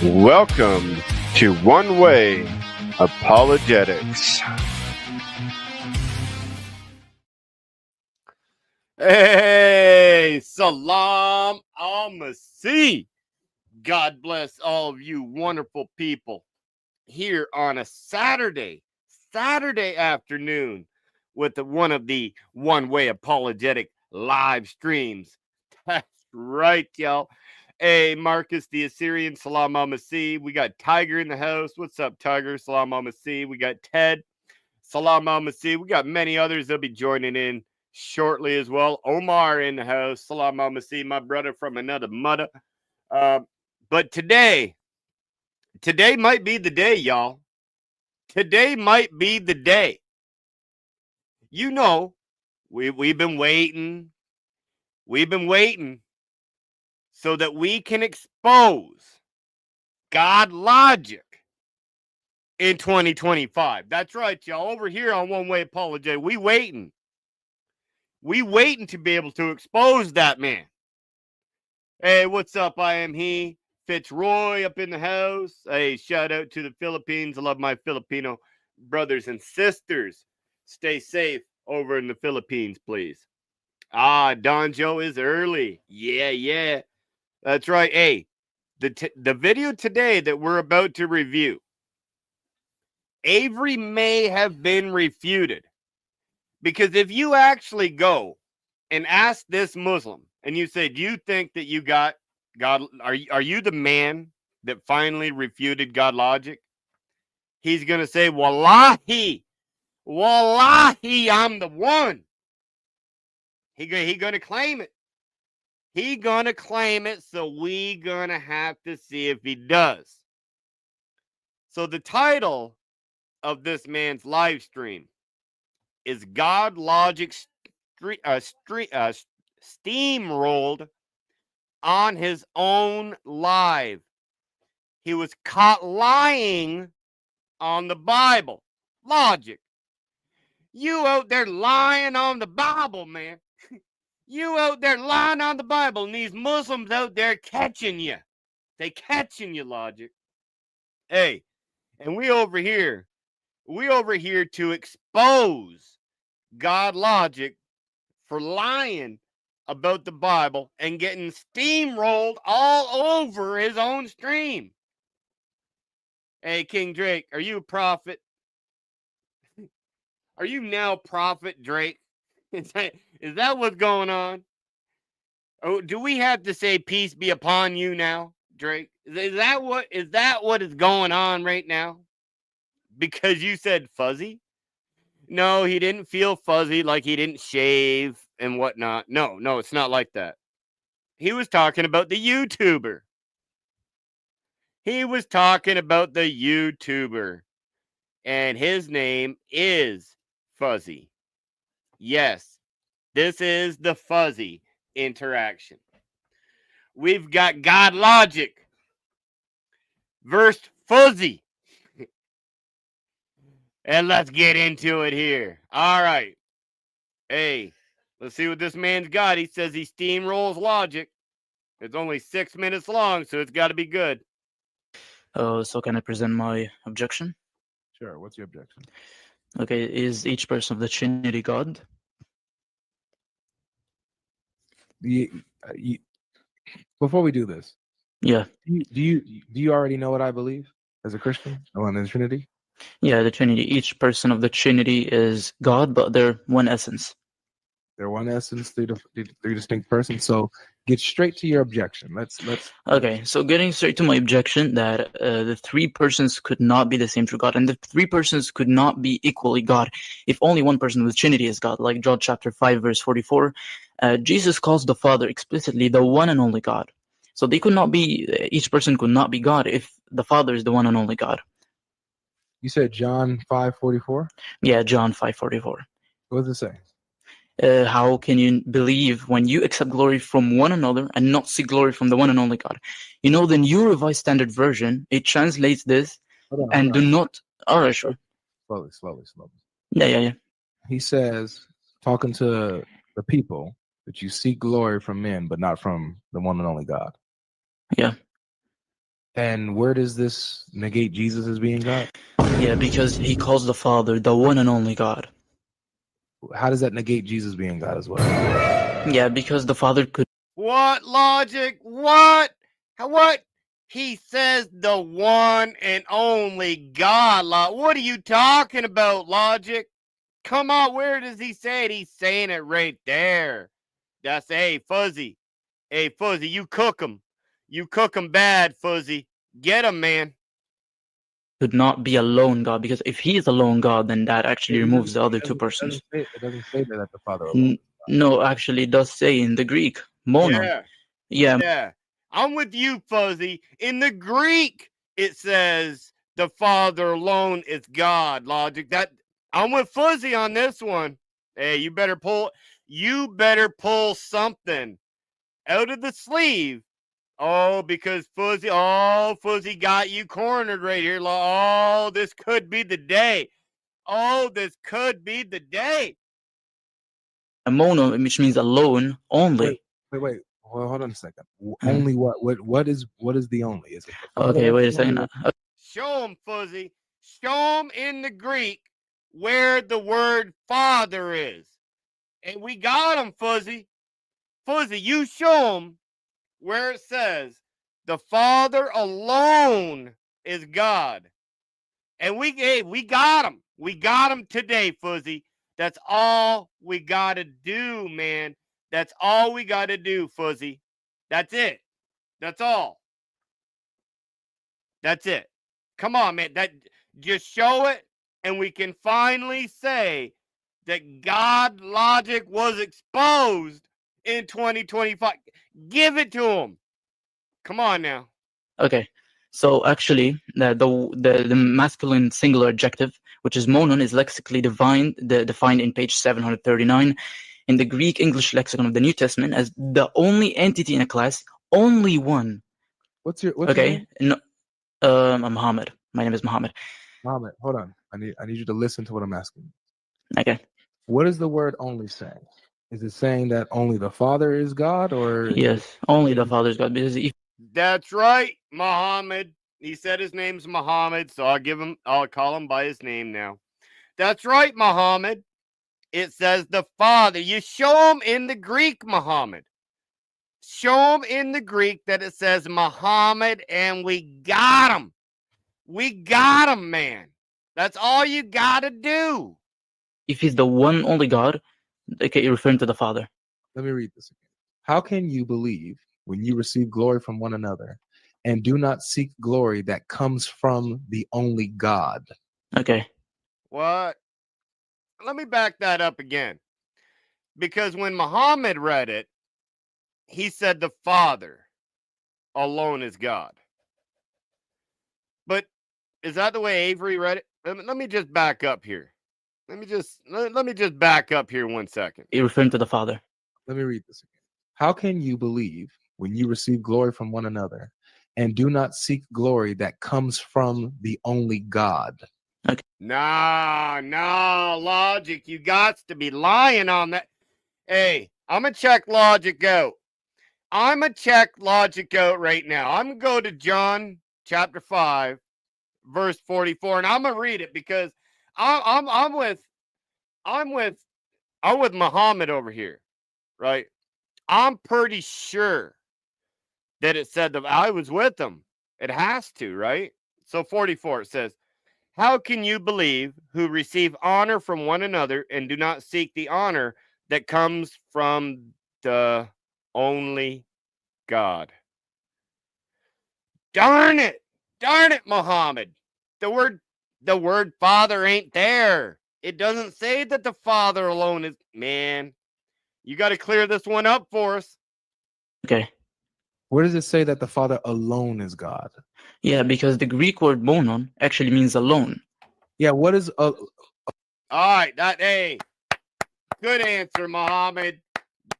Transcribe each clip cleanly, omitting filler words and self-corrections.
Welcome to One Way Apologetics. Hey, Salam Al-Masih. God bless all of you wonderful people here on a Saturday afternoon with one of the One Way Apologetic live streams. That's right, y'all. Hey, Marcus the Assyrian, Salam Al-Masih. We got Tiger in the house. What's up, Tiger? Salam Al-Masih. We got Ted. Salam Al-Masih. We got many others that'll be joining in shortly as well. Omar in the house. Salam Al-Masih, my brother from another mother. But today might be the day, y'all. Today might be the day. You know, we've been waiting. We've been waiting so that we can expose GodLogic in 2025. That's right, y'all. Over here on One Way Apology, we waiting. We waiting to be able to expose that man. Hey, what's up? I am he. Fitzroy up in the house. Hey, shout out to the Philippines. I love my Filipino brothers and sisters. Stay safe over in the Philippines, please. Don Joe is early. Yeah. That's right. Hey, the video today that we're about to review, Avery may have been refuted. Because if you actually go and ask this Muslim and you say, do you think that you got God? Are you the man that finally refuted GodLogic? He's going to say, Wallahi, I'm the one. He going to claim it. He going to claim it, so we going to have to see if he does. So the title of this man's live stream is GodLogic steamrolled on his own live. He was caught lying on the Bible. Logic. You out there lying on the Bible, man. You out there lying on the Bible, and these Muslims out there catching you. They catching you, Logic. Hey, and we over here to expose GodLogic for lying about the Bible and getting steamrolled all over his own stream. Hey, King Drake, are you a prophet? Are you now Prophet Drake? Is that what's going on? Oh, do we have to say peace be upon you now, Drake? Is that what is going on right now? Because you said fuzzy? No, he didn't feel fuzzy, like he didn't shave and whatnot. No, it's not like that. He was talking about the YouTuber. He was talking about the YouTuber. And his name is Fuzzy. Yes, this is the Fuzzy interaction. We've got GodLogic versus Fuzzy. And let's get into it here. All right. Hey, let's see what this man's got. He says he steamrolls logic. It's only 6 minutes long, so it's got to be good. So can I present my objection? Sure. What's your objection? Okay, is each person of the Trinity God? Before we do this, Yeah. do you already know what I believe as a Christian? Oh, in the Trinity? Yeah, the Trinity. Each person of the Trinity is God, but they're one essence. They're one essence, three distinct persons. So get straight to your objection. Let's. Okay, so getting straight to my objection that the three persons could not be the same true God, and the three persons could not be equally God if only one person of the Trinity is God. Like John chapter 5, verse 44, Jesus calls the Father explicitly the one and only God. So they could not be, each person could not be God if the Father is the one and only God. You said John 5:44? Yeah, John 5:44. What does it say? How can you believe when you accept glory from one another and not see glory from the one and only God? You know, the New Revised Standard Version, it translates this and do not. All right, sure. Slowly. Yeah. He says, talking to the people, that you seek glory from men, but not from the one and only God. Yeah. And where does this negate Jesus as being God? Yeah, because he calls the Father the one and only God. How does that negate Jesus being God as well? Yeah, because the Father could. What logic? What? What? He says the one and only God. What are you talking about, logic? Come on, where does he say it? He's saying it right there. That's, hey, Fuzzy. Hey, Fuzzy, you cook him. You cook him bad, Fuzzy. Get him, man. Could not be a lone God, because if he is a lone God, then that actually removes the other two persons. It doesn't say that the Father alone. No, actually, it does say in the Greek, monon. Yeah. I'm with you, Fuzzy. In the Greek, it says the Father alone is God, logic. That I'm with Fuzzy on this one. Hey, you better pull something out of the sleeve. Oh, because Fuzzy got you cornered right here. Oh, this could be the day. Oh, this could be the day. A mono, which means alone only. Wait. Well, hold on a second. Only what? What is the only? Is it the Father? Okay, wait a second. Show him, Fuzzy. Show him in the Greek where the word Father is. And we got him, Fuzzy. Fuzzy, you show him where it says the Father alone is God. And we got him. We got him today, Fuzzy. That's all we got to do, man. That's all we got to do, Fuzzy. That's it. That's all. That's it. Come on, man. That just show it, and we can finally say that GodLogic was exposed in 2025. Give it to him. Come on now. Okay, so actually, the masculine singular adjective, which is monon, is lexically defined in page 739 in the Greek English lexicon of the New Testament as the only entity in a class, only one. What's your name? No, I'm Muhammad. My name is Muhammad. Muhammad, hold on. I need you to listen to what I'm asking. Okay. What is the word only saying? Is it saying that only the Father is God, or Yes, only the Father is God. Because if That's right, Muhammad. He said his name's Muhammad, so I'll call him by his name now. That's right, Muhammad. It says the Father. You show him in the Greek, Muhammad. Show him in the Greek that it says Muhammad, and we got him. We got him, man. That's all you got to do. if he's the one only God, okay, you're referring to the Father. Let me read this again. How can you believe when you receive glory from one another and do not seek glory that comes from the only God? Okay. What? Let me back that up again. Because when Muhammad read it, he said the Father alone is God. But is that the way Avery read it? Let me just back up here. Let me just back up here 1 second. You're referring to the Father. Let me read this again. How can you believe when you receive glory from one another and do not seek glory that comes from the only God? Okay. No, logic. You got to be lying on that. Hey, I'm going to check logic out. I'm going to check logic out right now. I'm going to go to John chapter 5, verse 44, and I'm going to read it because I'm with Muhammad over here, right? I'm pretty sure that it said that I was with him. It has to, right? So 44, it says, how can you believe who receive honor from one another and do not seek the honor that comes from the only God? Darn it, Muhammad. The word Father ain't there. It doesn't say that the Father alone is, man. You got to clear this one up for us. Okay. Where does it say that the Father alone is God? Yeah, because the Greek word monon actually means alone. Yeah, what is all right, hey, good answer, Muhammad.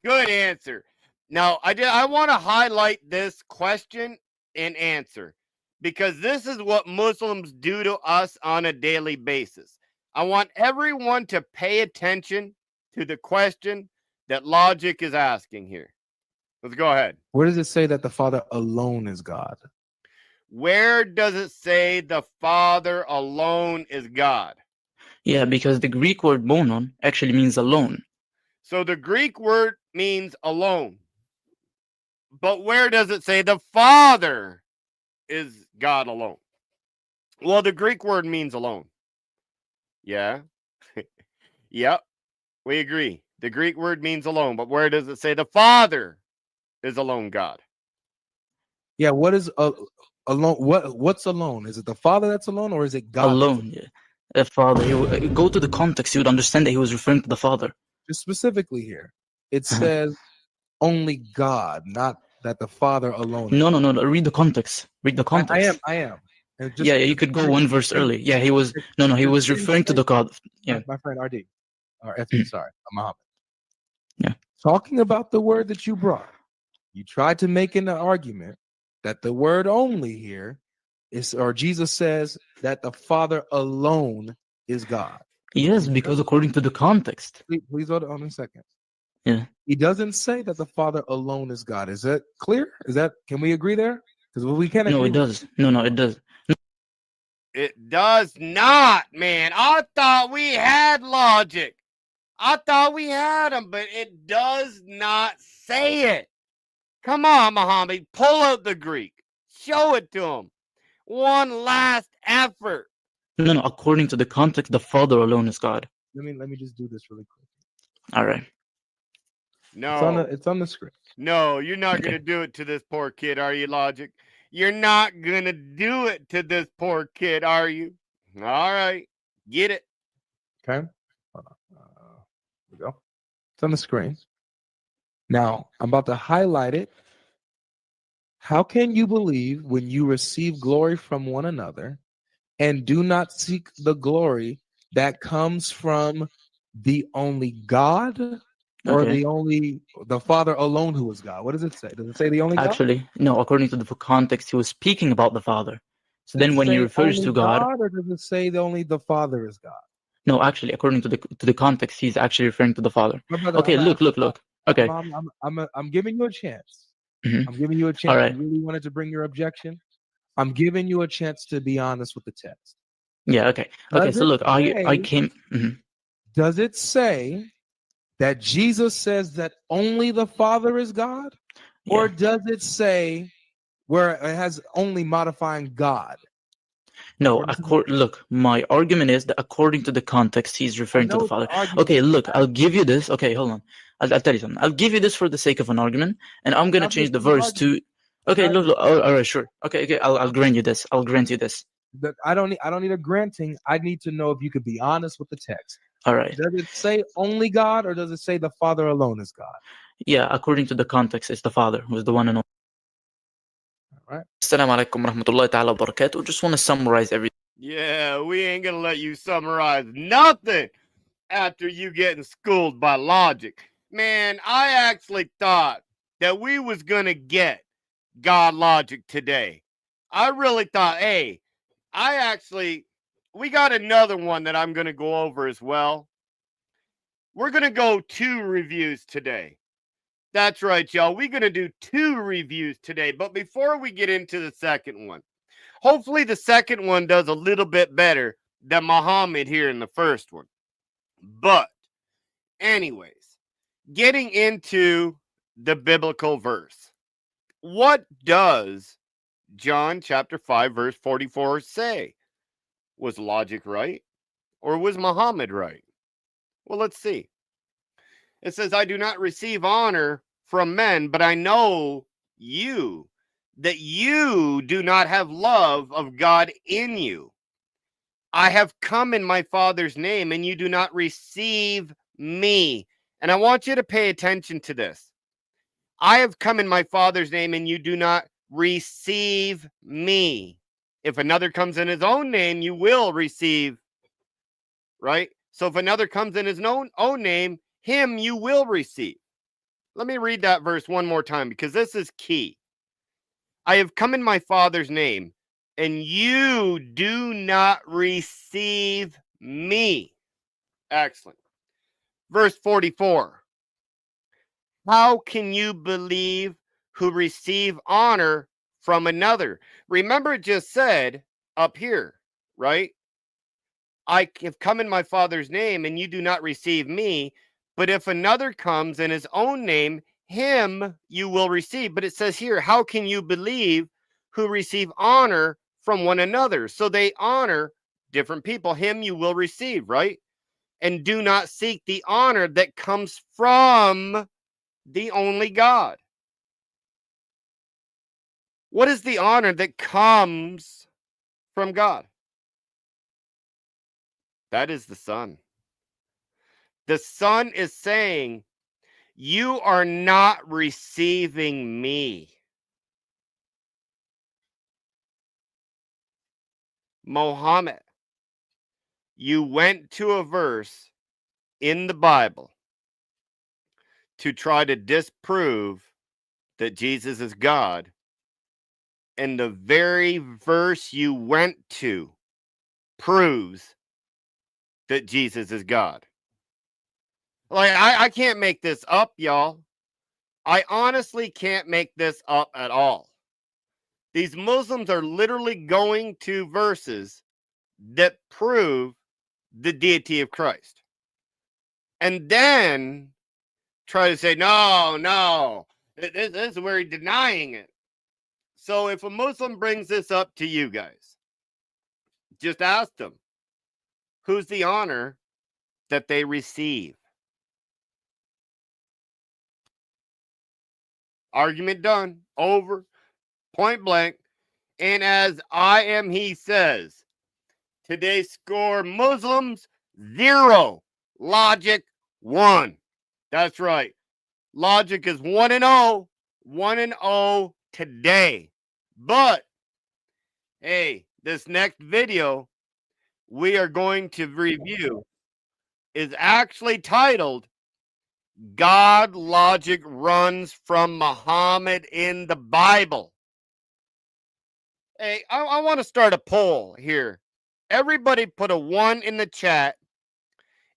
Good answer. Now, I want to highlight this question and answer because this is what Muslims do to us on a daily basis. I want everyone to pay attention to the question that logic is asking here. Let's go ahead. Where does it say that the Father alone is God? Where does it say the Father alone is God? Yeah, because the Greek word monon actually means alone. So the Greek word means alone. But where does it say the Father is God alone? Well, the Greek word means alone. Yeah. Yep. We agree. The Greek word means alone. But where does it say the Father is alone God? Yeah, what is alone? What's alone? Is it the Father that's alone, or is it God? Alone, yeah. The Father. Go to the context, you would understand that he was referring to the Father. Just specifically here, it says only God, not that the Father alone. No. Read the context. Read the context. I am. And Yeah, you could go one verse early. Yeah, he was. No, he was referring to the God. Yeah. My friend RD, or FD, sorry, Muhammad. Yeah. Talking about the word that you brought, you tried to make an argument that the word only here is, or Jesus says that the Father alone is God. Yes, because according to the context. Please hold on a second. Yeah. He doesn't say that the Father alone is God. Is that clear? Can we agree there? Because we can't agree. No, it does. No, it does. It does not, man. I thought we had logic. I thought we had them, but it does not say it. Come on, Muhammad. Pull out the Greek. Show it to him. One last effort. No. According to the context, the Father alone is God. Let me just do this really quick. All right. No. It's on the script. No, you're not Okay. going to do it to this poor kid, are you, Logic? You're not going to do it to this poor kid, are you? All right. Get it. Okay. Hold on. Here we go. It's on the screen. Now, I'm about to highlight it. How can you believe when you receive glory from one another and do not seek the glory that comes from the only God, or Okay. the Father alone who is God? What does it say? Does it say the only God? Actually, no. According to the context, he was speaking about the Father. So Does then, it when he say refers only to God, or does it say only the Father is God? no. Actually, according to the context, he's actually referring to the Father. My brother, Okay. Look. Okay. I'm giving you a chance. Mhm. I'm giving you a chance. All right. You really wanted to bring your objection. I'm giving you a chance to be honest with the text. Yeah. Okay. Okay. So look, I came. Does it say that Jesus says that only the Father is God? Or Yeah. does it say where it has only modifying God? No. Look, my argument is that according to the context, he's referring to the Father. Okay. Look, I'll give you this. Okay. Hold on. I'll tell you something. I'll give you this for the sake of an argument, and I'm gonna change the verse to. Okay. Look. All right. Sure. Okay. I'll grant you this. I'll grant you this. I don't need a granting. I need to know if you could be honest with the text. All right. Does it say only God, or does it say the Father alone is God? Yeah, according to the context, it's the Father who is the one and only. All right. Assalamu alaikum warahmatullahi ta'ala wabarakatuh. Just want to summarize everything. Yeah, we ain't going to let you summarize nothing after you getting schooled by Logic. Man, I actually thought that we was going to get GodLogic today. I really thought, hey, we got another one that I'm going to go over as well. We're going to go 2 reviews today. That's right, y'all. We're going to do 2 reviews today. But before we get into the second one, hopefully the second one does a little bit better than Muhammad here in the first one. But anyways, getting into the biblical verse. What does John chapter 5 verse 44 say? Was Logic right? Or was Muhammad right? Well, let's see. It says, I do not receive honor from men, but I know you, that you do not have love of God in you. I have come in my Father's name, and you do not receive me. And I want you to pay attention to this. I have come in my Father's name, and you do not receive me. If another comes in his own name, you will receive, right? So if another comes in his own name, him you will receive. Let me read that verse one more time because this is key. I have come in my Father's name, and you do not receive me. Excellent. Verse 44. How can you believe who receive honor from another. Remember, it just said up here, right? I have come in my Father's name, and you do not receive me. But if another comes in his own name, him you will receive. But it says here, how can you believe who receive honor from one another? So they honor different people. Him you will receive, right? And do not seek the honor that comes from the only God. What is the honor that comes from God? That is the Son. The Son is saying, you are not receiving me. Muhammad, you went to a verse in the Bible to try to disprove that Jesus is God. And the very verse you went to proves that Jesus is God. Like, I can't make this up, y'all. I honestly can't make this up at all. These Muslims are literally going to verses that prove the deity of Christ. And then try to say, no, this is where he's denying it. So if a Muslim brings this up to you guys, just ask them, who's the honor that they receive? Argument done. Over. Point blank. And as I am, he says, today's score, Muslims 0, Logic 1. That's right. Logic is 1-0. 1-0 today. But, hey, this next video we are going to review is actually titled GodLogic Runs from Muhammad in the Bible. Hey, I want to start a poll here. Everybody put a 1 in the chat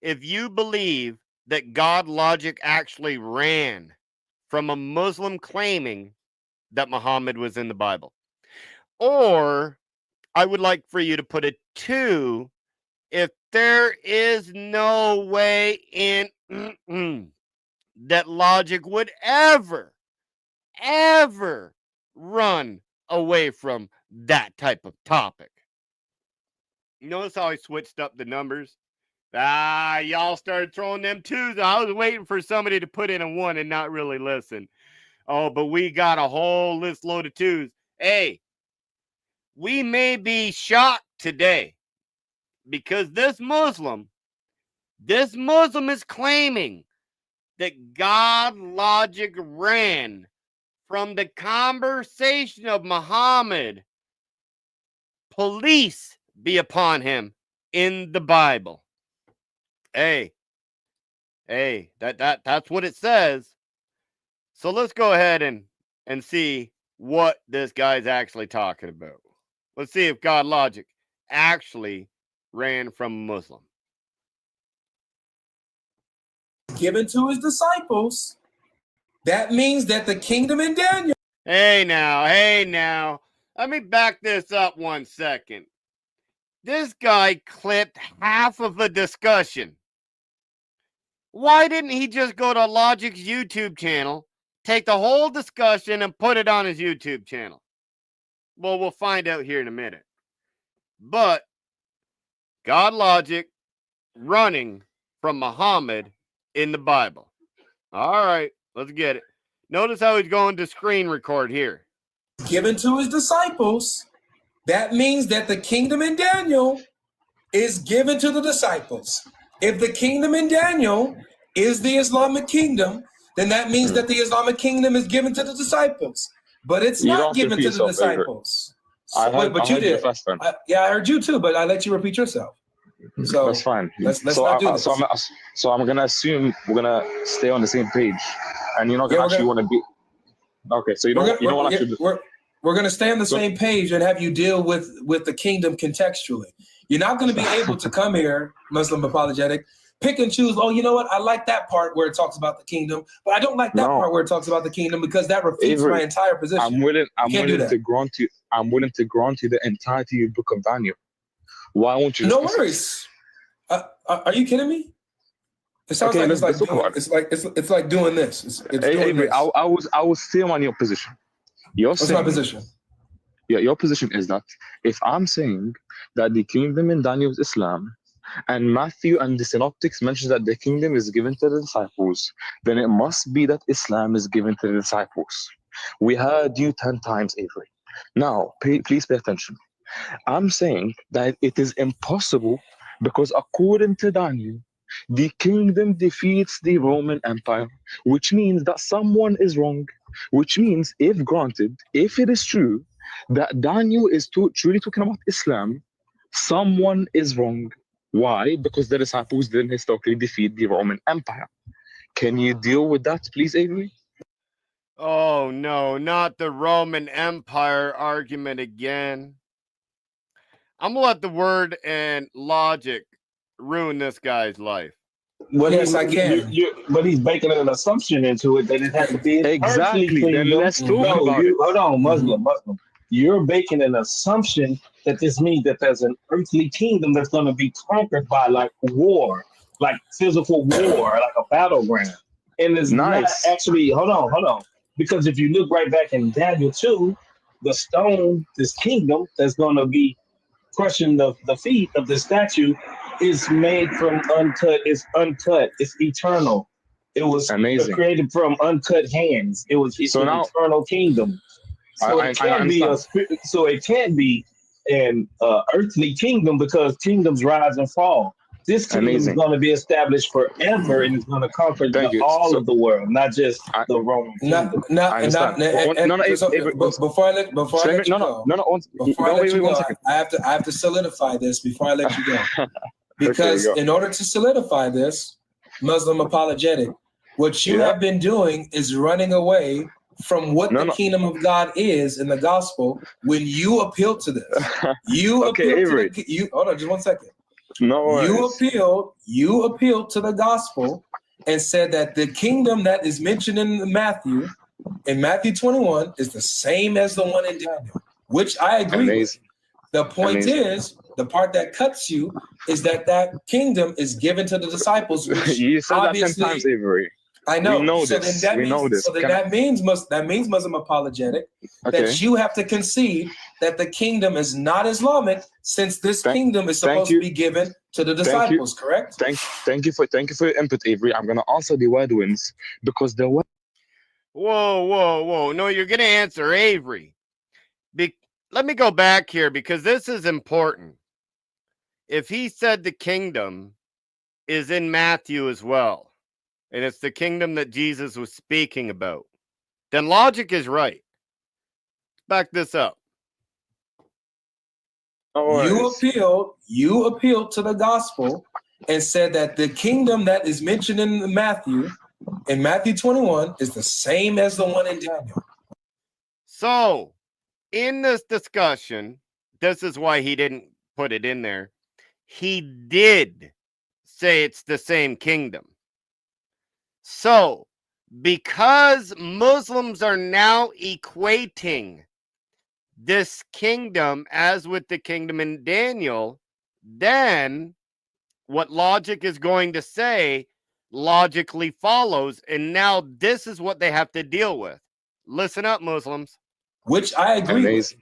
if you believe that GodLogic actually ran from a Muslim claiming that Muhammad was in the Bible. Or I would like for you to put a 2 if there is no way in that Logic would ever run away from that type of topic. Notice how I switched up the numbers? Y'all started throwing them 2s. I was waiting for somebody to put in a 1 and not really listen. Oh, but we got a whole list load of 2s. Hey, we may be shocked today because this Muslim is claiming that GodLogic ran from the conversation of Muhammad. Police be upon him in the Bible. Hey, that's what it says. So let's go ahead and see what this guy's actually talking about. Let's see if GodLogic actually ran from a Muslim. Given to his disciples, that means that the kingdom in Daniel. Hey now. Let me back this up 1 second. This guy clipped half of a discussion. Why didn't he just go to Logic's YouTube channel, take the whole discussion, and put it on his YouTube channel? Well, we'll find out here in a minute. But GodLogic running from Muhammad in the Bible. All right, let's get it. Notice how he's going to screen record here. Given to his disciples, that means that the kingdom in Daniel is given to the disciples. If the kingdom in Daniel is the Islamic kingdom, then that means that the Islamic kingdom is given to the disciples. But it's not given to the disciples. But you did. I heard you too, but I let you repeat yourself. So that's fine. Let's not do this. So I'm gonna assume we're gonna stay on the same page, and you're not gonna actually want to be. Okay, so you don't want to. We're gonna stay on the same page and have you deal with the kingdom contextually. You're not gonna be able to come here, Muslim apologetic, pick and choose. Oh, you know what? I like that part where it talks about the kingdom, but I don't like that part where it talks about the kingdom because that refutes my entire position. I'm willing to grant you. I'm willing to grant you the entirety of the book of Daniel. Why won't you? No worries. Are you kidding me? It sounds like it's like doing this. It's doing this. I was still on your position. What's my position? Yeah, your position is that if I'm saying that the kingdom in Daniel is Islam, and Matthew and the Synoptics mention that the kingdom is given to the disciples, then it must be that Islam is given to the disciples. We heard you 10 times, Avery. Now, please pay attention. I'm saying that it is impossible because according to Daniel, the kingdom defeats the Roman Empire, which means that someone is wrong, which means if granted, if it is true that Daniel is truly talking about Islam, someone is wrong. Why? Because the disciples didn't historically defeat the Roman Empire. Can you deal with that, please, Avery? Oh, no, not the Roman Empire argument again. I'm going to let the word and logic ruin this guy's life. Well, yes, I can. But he's making an assumption into it that it has to be exactly. Then let's talk about it. Hold on, Muslim. You're making an assumption that this means that there's an earthly kingdom that's going to be conquered by like war, like physical war, like a battleground. And it's not actually, hold on. Because if you look right back in Daniel 2, the stone, this kingdom that's going to be crushing the feet of the statue is made from uncut. It's uncut. It's eternal. It was created from uncut hands. It's an eternal kingdom. So it can't be an earthly kingdom because kingdoms rise and fall. This kingdom is going to be established forever and it's going to conquer all of the world, not just the Roman kingdom. Before I let you go, I have to solidify this before I let you go. Because in order to solidify this, Muslim apologetic, what you have been doing is running away from what the kingdom of God is in the gospel when you appeal to this. You appeal to hold on just 1 second. No, you appealed to the gospel and said that the kingdom that is mentioned in Matthew 21 is the same as the one in Daniel, which I agree with. The point is, the part that cuts you is that kingdom is given to the disciples. Which you said that 10 times, Avery. I know. We know this. So then that means Muslim apologetic that you have to concede that the kingdom is not Islamic, since this kingdom is supposed to be given to the disciples. Correct? Thank you for your input, Avery. I'm gonna answer the word wins because the word. Whoa! No, you're gonna answer Avery. Let me go back here because this is important. If he said the kingdom is in Matthew as well, and it's the kingdom that Jesus was speaking about, then logic is right. Back this up. You appealed to the gospel and said that the kingdom that is mentioned in Matthew 21 is the same as the one in Daniel. So, in this discussion, this is why he didn't put it in there. He did say it's the same kingdom. So, because Muslims are now equating this kingdom as with the kingdom in Daniel, then what logic is going to say logically follows. And now this is what they have to deal with. Listen up, Muslims. Which I agree with.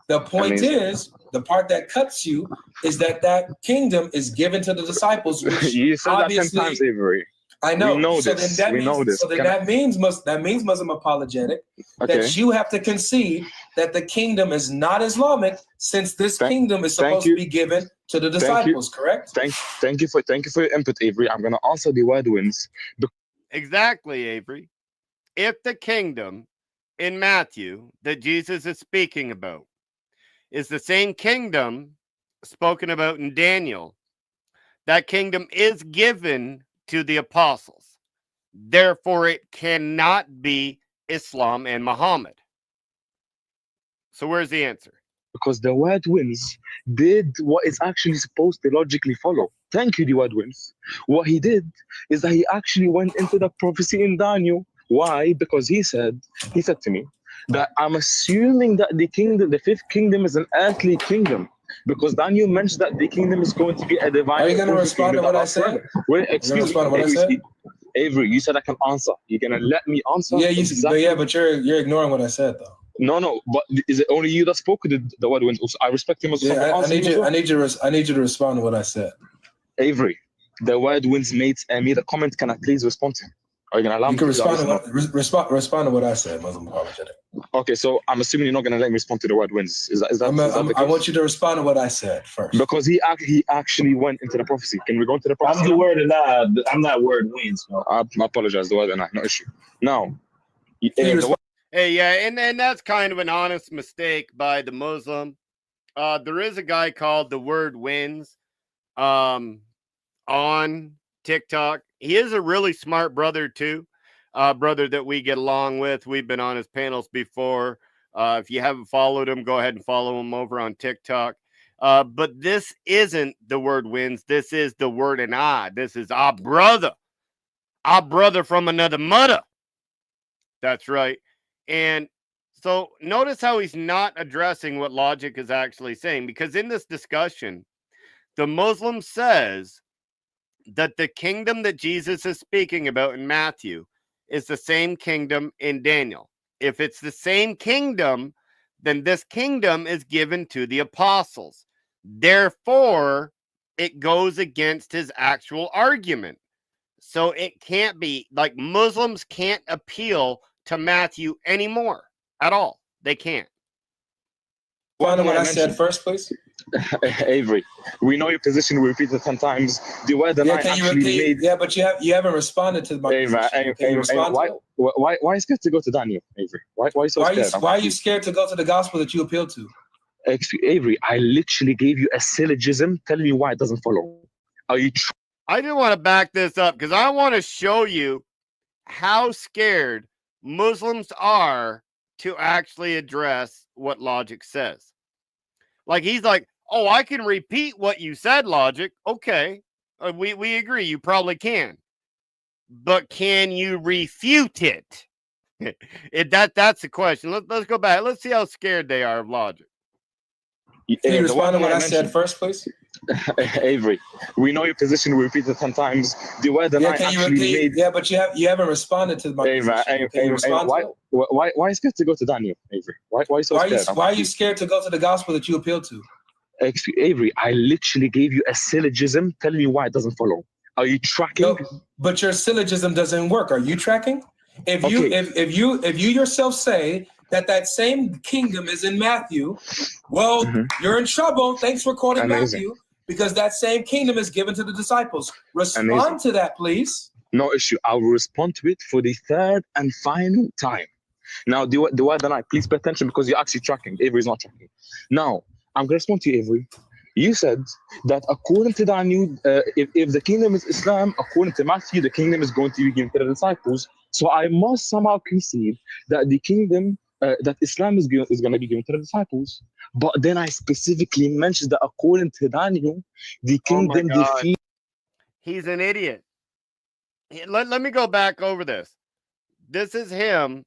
The point is, the part that cuts you is that kingdom is given to the disciples. Which you said that 10 times, Avery. I know. We know this. So then that means Muslim apologetic that you have to concede that the kingdom is not Islamic, since this kingdom is supposed to be given to the disciples. Correct? Thank you for your input, Avery. I'm gonna answer the word wins. Exactly, Avery. If the kingdom in Matthew that Jesus is speaking about is the same kingdom spoken about in Daniel, that kingdom is given to the apostles. Therefore, it cannot be Islam and Muhammad. So where's the answer? Because the word wins did what it's actually supposed to logically follow. Thank you, the word wins. What he did is that he actually went into the prophecy in Daniel. Why? Because he said to me that I'm assuming that the kingdom, the fifth kingdom, is an earthly kingdom. Because Daniel mentioned that the kingdom is going to be a divine. Are you going to respond to what I said? Wait, excuse me. What I said? Avery, you said I can answer. You're gonna let me answer? Yeah, but you're ignoring what I said though. No. But is it only you that spoke? The word wins. Also, I respect him as yeah, I need you to respond to what I said. Avery, the word wins made a comment. Can I please respond to him? Are you gonna allow me to respond to what I said, Muslim apologetic? Okay, so I'm assuming you're not gonna let me respond to the word wins. Is that the case? I want you to respond to what I said first. Because he actually went into the prophecy. Can we go into the prophecy? I'm the word and I. I'm not word wins. No. I apologize. The word and I, no issue. Now, hey, yeah, and that's kind of an honest mistake by the Muslim. There is a guy called the word wins, on TikTok. He is a really smart brother too, brother that we get along with. We've been on his panels before. If you haven't followed him, go ahead and follow him over on TikTok. But this isn't the word wins. This is the word and I. This is our brother from another mother. That's right. And so notice how he's not addressing what logic is actually saying, because in this discussion, the Muslim says that the kingdom that Jesus is speaking about in Matthew is the same kingdom in Daniel. If it's the same kingdom, then this kingdom is given to the apostles. Therefore, it goes against his actual argument. So it can't be, like, Muslims can't appeal to Matthew anymore at all. They can't. Find what I said first, please. Avery, we know your position. We repeated 10 times. The word that I actually made. Yeah, but you haven't responded to my position. Why are you scared to go to Daniel, Avery? Why are you so scared? Why are you scared to go to the gospel that you appeal to? Avery, I literally gave you a syllogism. Tell me why it doesn't follow. Are you? I just want to back this up because I want to show you how scared Muslims are to actually address what logic says. Like, he's like, oh, I can repeat what you said, logic. Okay, we agree. You probably can. But can you refute it? That's the question. Let's go back. Let's see how scared they are of logic. Can you respond to what I said first, please? Avery, we know your position. We repeated 10 times. The word that I actually made. Yeah, but you haven't responded to my position. Why are you scared to go to Daniel, Avery? Why are you so scared? Why are you scared to go to the gospel that you appeal to? Avery, I literally gave you a syllogism. Tell me why it doesn't follow. Are you tracking? No, but your syllogism doesn't work. Are you tracking? If you yourself say that same kingdom is in Matthew, well, you're in trouble. Thanks for quoting Matthew, because that same kingdom is given to the disciples. Respond to that, please. No issue. I will respond to it for the third and final time. Now, the word and I, please pay attention because you're actually tracking. Avery's not tracking. Now, I'm going to respond to you, Avery. You said that according to Daniel, if the kingdom is Islam, according to Matthew, the kingdom is going to be given to the disciples. So I must somehow concede that the kingdom, that Islam is going to be given to the disciples. But then I specifically mentioned that according to Daniel, the kingdom defeats. He's an idiot. Let me go back over this. This is him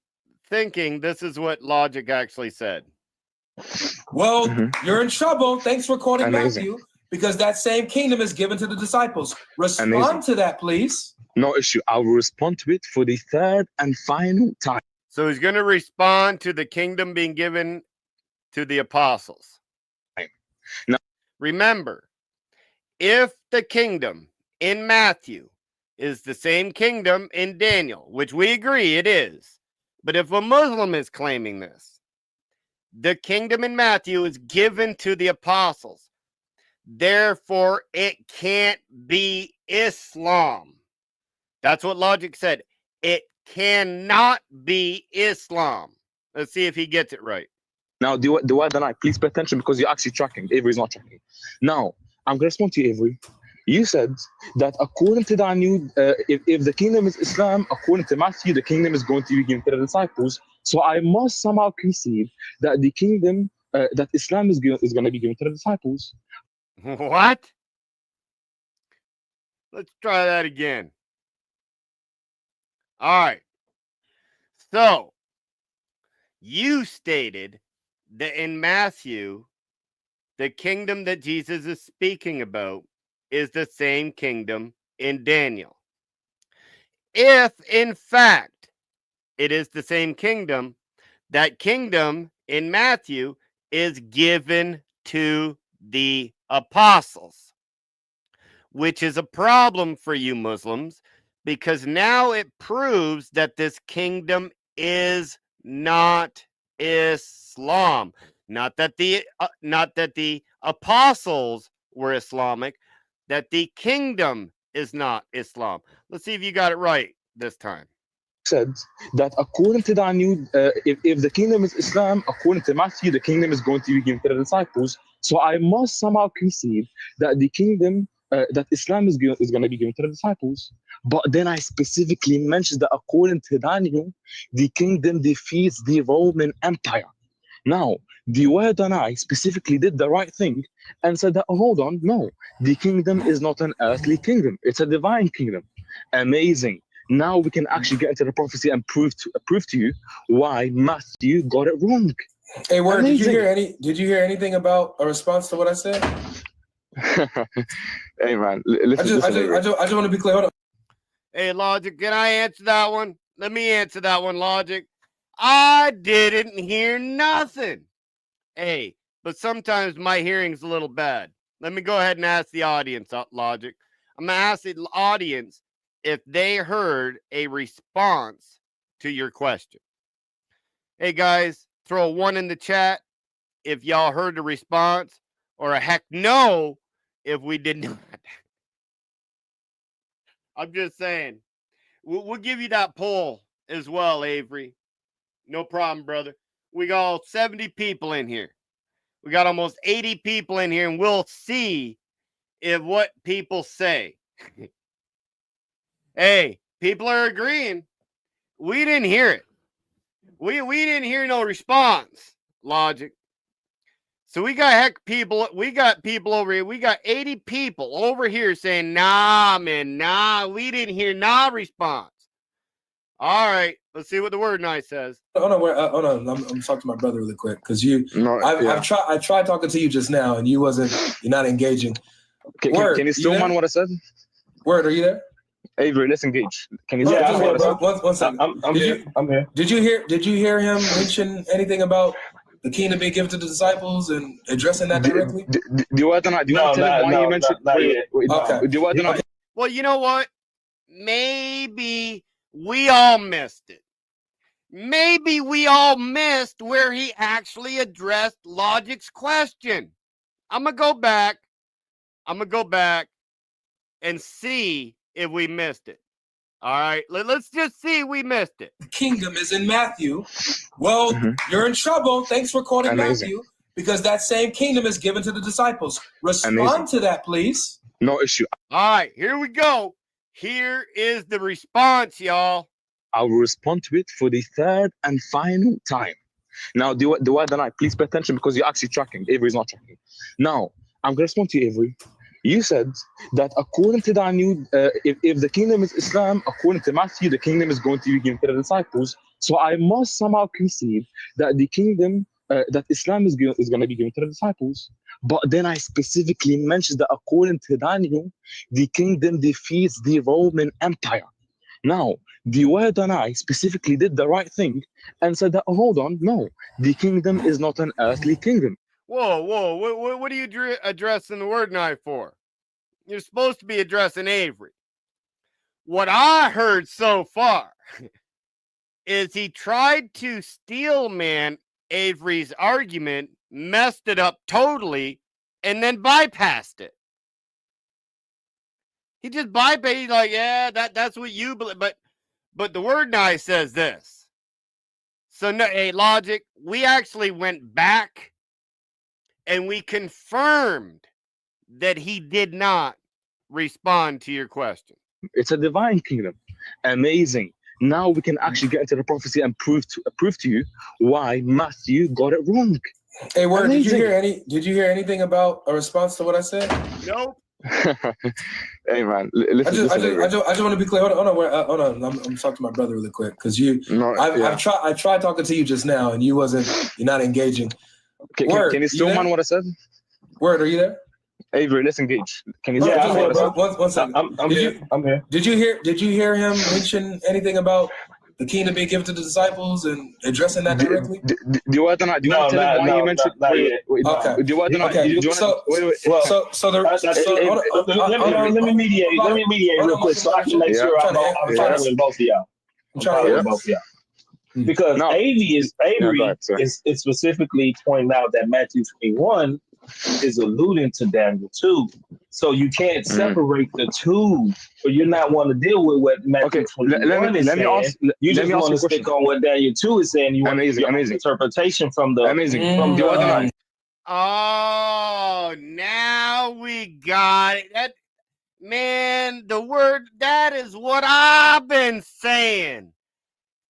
thinking this is what logic actually said. Well, you're in trouble. Thanks for quoting Matthew, because that same kingdom is given to the disciples. Respond to that, please. No issue. I will respond to it for the third and final time. So he's going to respond to the kingdom being given to the apostles. Now, remember, if the kingdom in Matthew is the same kingdom in Daniel, which we agree it is, but if a Muslim is claiming this, the kingdom in Matthew is given to the apostles. Therefore, it can't be Islam. That's what logic said. It cannot be Islam. Let's see if he gets it right. Now, the word and I, please pay attention because you're actually tracking. Avery's not tracking. Now, I'm going to respond to you, Avery. You said that according to Daniel, if the kingdom is Islam, according to Matthew, the kingdom is going to be given to the disciples. So I must somehow concede that the kingdom, that Islam is going to be given to the disciples. What? Let's try that again. All right. So, you stated that in Matthew, the kingdom that Jesus is speaking about is the same kingdom in Daniel. If, in fact, it is the same kingdom, that kingdom in Matthew is given to the apostles, which is a problem for you Muslims, because now it proves that this kingdom is not Islam. Not that the apostles were Islamic, that the kingdom is not Islam. Let's see if you got it right this time. Said that according to Daniel, if the kingdom is Islam, according to Matthew, the kingdom is going to be given to the disciples. So I must somehow concede that the kingdom, that Islam is going to be given to the disciples. But then I specifically mentioned that according to Daniel, the kingdom defeats the Roman Empire. Now, the word and I specifically did the right thing and said that, oh, hold on, no, the kingdom is not an earthly kingdom, it's a divine kingdom. Amazing. Now we can actually get into the prophecy and prove to you why Matthew got it wrong. Hey, Word, Amazing. did you hear anything about a response to what I said? Hey man, I just want to be clear. Hold on. Hey, Logic, can I answer that one? Let me answer that one, Logic. I didn't hear nothing. Hey, but sometimes my hearing's a little bad. Let me go ahead and ask the audience, Logic. I'm going to ask the audience if they heard a response to your question. Hey, guys, throw a 1 in the chat if y'all heard the response, or a heck no if we did not. I'm just saying. We'll give you that poll as well, Avery. No problem, brother. We got 70 people in here. We got almost 80 people in here, and we'll see if what people say. Hey, people are agreeing. We didn't hear it. We didn't hear no response, Logic. So we got people over here. We got 80 people over here saying, nah, man, nah, we didn't hear nah response. All right, let's see what the word night says. Hold on. I'm talking to my brother really quick because I tried talking to you just now and you're not engaging. Can you still mind what I said? Word, are you there? Avery, let's engage. Can you Yeah, one second. I'm here. Did you hear him mention anything about the kingdom being given to the disciples and addressing that directly? Do you want to tell him why you mentioned? Okay. Do you want to? Well, you know what? Maybe we all missed it. Maybe we all missed where he actually addressed Logic's question. I'm going to go back and see if we missed it. All right, let's just see if we missed it. The kingdom is in Matthew. Well, you're in trouble. Thanks for quoting Matthew, because that same kingdom is given to the disciples. Respond to that, please. No issue. All right, here we go. Here is the response, y'all. I will respond to it for the third and final time. Now, the word and I, please pay attention because you're actually tracking. Avery's not tracking. Now, I'm going to respond to you, Avery. You said that according to Daniel, if the kingdom is Islam, according to Matthew, the kingdom is going to be given to the disciples. So I must somehow concede that the kingdom, that Islam is going to be given to the disciples. But then I specifically mentioned that according to Daniel, the kingdom defeats the Roman Empire. Now, the word and I specifically did the right thing and said that, oh, hold on, no, the kingdom is not an earthly kingdom. Whoa, what are you addressing the word knife for? You're supposed to be addressing Avery. What I heard so far is he tried to steel man Avery's argument, messed it up totally, and then bypassed it. He just bypassed. He's like, yeah, that's what you believe. But the word knife says this. So, no, hey, Logic, we actually went back and we confirmed that he did not respond to your question. It's a divine kingdom. Amazing. Now we can actually get into the prophecy and prove to you why Matthew got it wrong. Hey, Word, did you hear anything about a response to what I said? Nope. Hey man, I listen, just listen. want to be clear. Hold on. I'm talking to my brother really quick because No, yeah. I tried talking to you just now and you're not engaging. Word, Can you still man what I said? Word, are you there? Avery, let's engage. Can you Yeah, still I'm man here, what I said? bro. One second. I'm here. I'm here. Did you hear him mention anything about the kingdom being given to the disciples and addressing that directly? Do you want to tell him why he mentioned? not Wait, yet. wait. Okay. Do you want to? Okay. Do you want to? Wait. Well, let me mediate real quick so I can make sure I'm following both of y'all. I'm following both of y'all. Because Avery is specifically pointing out that Matthew 21 is alluding to Daniel 2. So you can't separate the two, or you're not want to deal with what Matthew 21 is saying. You just want to stick on what Daniel 2 is saying. You want your interpretation from the Oh, now we got it. That man, the word, that is what I've been saying.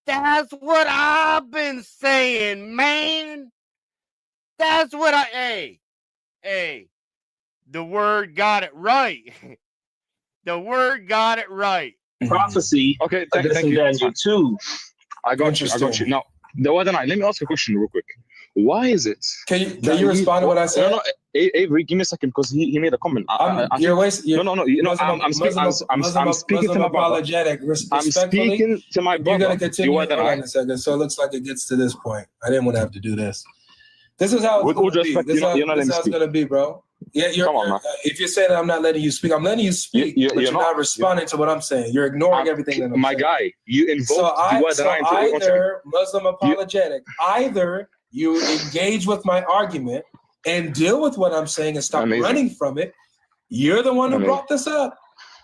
That's what I've been saying, man. That's what hey, the word got it right. The word got it right. prophecy. Okay, thank you. Daniel 2. I got you. Now, let me ask you a question real quick. Why is it? Can you respond to what I said? No, Avery, give me a second because he made a comment. I'm speaking to my brother. I'm speaking to my brother. You're gonna continue. Hold on a second. So it looks like it gets to this point. I didn't want to have to do this. This is how it's going to be. This is how it's going to be, bro. Yeah, if you're saying I'm not letting you speak, I'm letting you speak, but you're not responding to what I'm saying. You're ignoring everything that I'm saying. My guy, you invoked either Muslim apologetic, either you engage with my argument and deal with what I'm saying and stop running from it. You're the one who brought this up.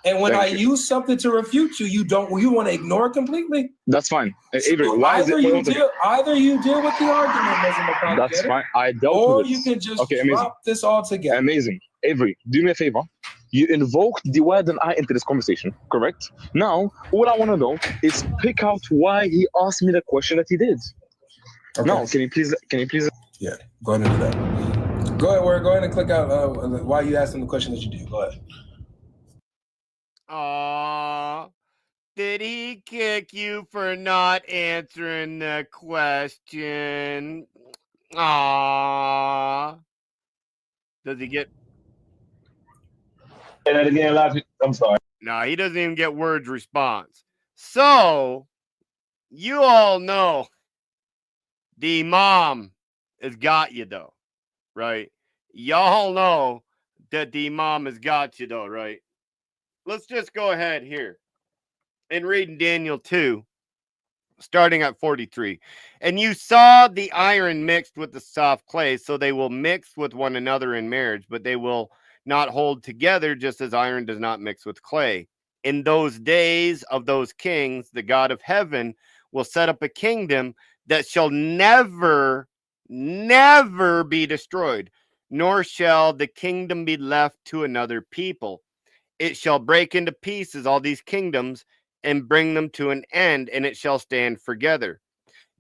And when I use something to refute you, you want to ignore it completely. That's fine. Avery, so either you deal with the argument, Muslim apologetic. That's fine. I dealt or with it. You can just drop this all together. Amazing. Avery, do me a favor. You invoked the word and I into this conversation, correct? Now, all I want to know is pick out why he asked me the question that he did. Okay. Now, can you please? Yeah, go ahead and do that. Go ahead and click out why you asked him the question that you did. Go ahead. Did he kick you for not answering the question? Does he get? Say that again, Logic. I'm sorry. No, he doesn't even get words response. So, you all know the Imam has got you, though, right? Y'all know that the Imam has got you, though, right? Let's just go ahead here and read Daniel 2, starting at 43. And you saw the iron mixed with the soft clay, so they will mix with one another in marriage, but they will not hold together, just as iron does not mix with clay. In those days of those kings, the God of heaven will set up a kingdom that shall never be destroyed, nor shall the kingdom be left to another people. It shall break into pieces all these kingdoms and bring them to an end, and it shall stand together.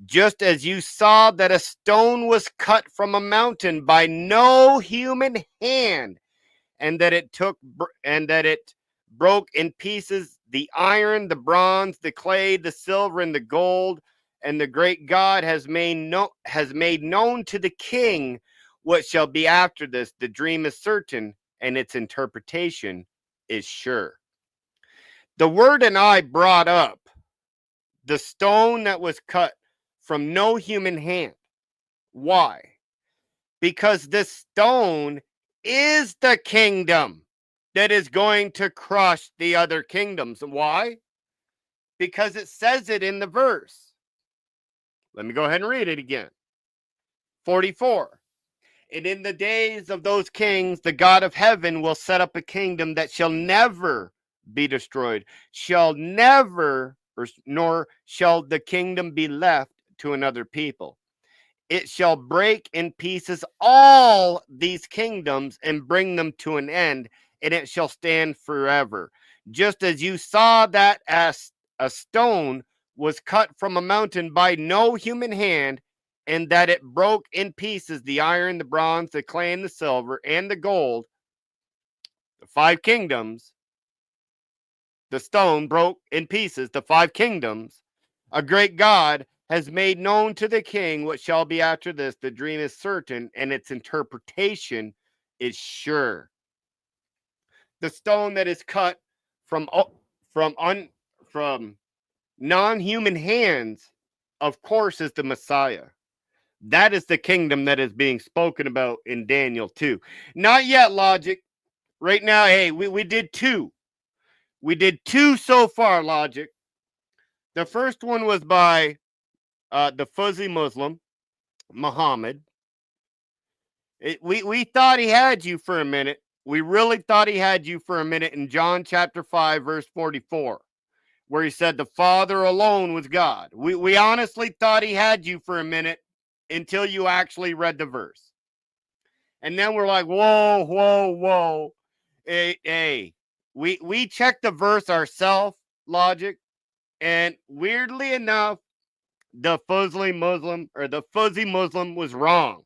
Just as you saw that a stone was cut from a mountain by no human hand, and that it broke in pieces the iron, the bronze, the clay, the silver, and the gold, and the great God has made known to the king what shall be after this. The dream is certain, and its interpretation is sure. The word and I brought up the stone that was cut from no human hand. Why? Because this stone is the kingdom that is going to crush the other kingdoms. Why? Because it says it in the verse. Let me go ahead and read it again. 44. And in the days of those kings, the God of heaven will set up a kingdom that shall never be destroyed, nor shall the kingdom be left to another people. It shall break in pieces all these kingdoms and bring them to an end, and it shall stand forever. Just as you saw that as a stone was cut from a mountain by no human hand, and that it broke in pieces the iron, the bronze, the clay, and the silver, and the gold. 5 kingdoms, the stone broke in pieces, the 5 kingdoms, a great God has made known to the king what shall be after this. The dream is certain, and its interpretation is sure. The stone that is cut from non-human hands, of course, is the Messiah. That is the kingdom that is being spoken about in Daniel 2. Not yet, Logic. Right now, hey, we did 2. We did 2 so far, Logic. The first one was by the fuzzy Muslim, Muhammad. We thought he had you for a minute. We really thought he had you for a minute in John chapter 5, verse 44, where he said the Father alone was God. We honestly thought he had you for a minute until you actually read the verse. And then we're like, whoa, whoa, whoa. Hey. We checked the verse ourselves, Logic, and weirdly enough, the fuzzy Muslim was wrong.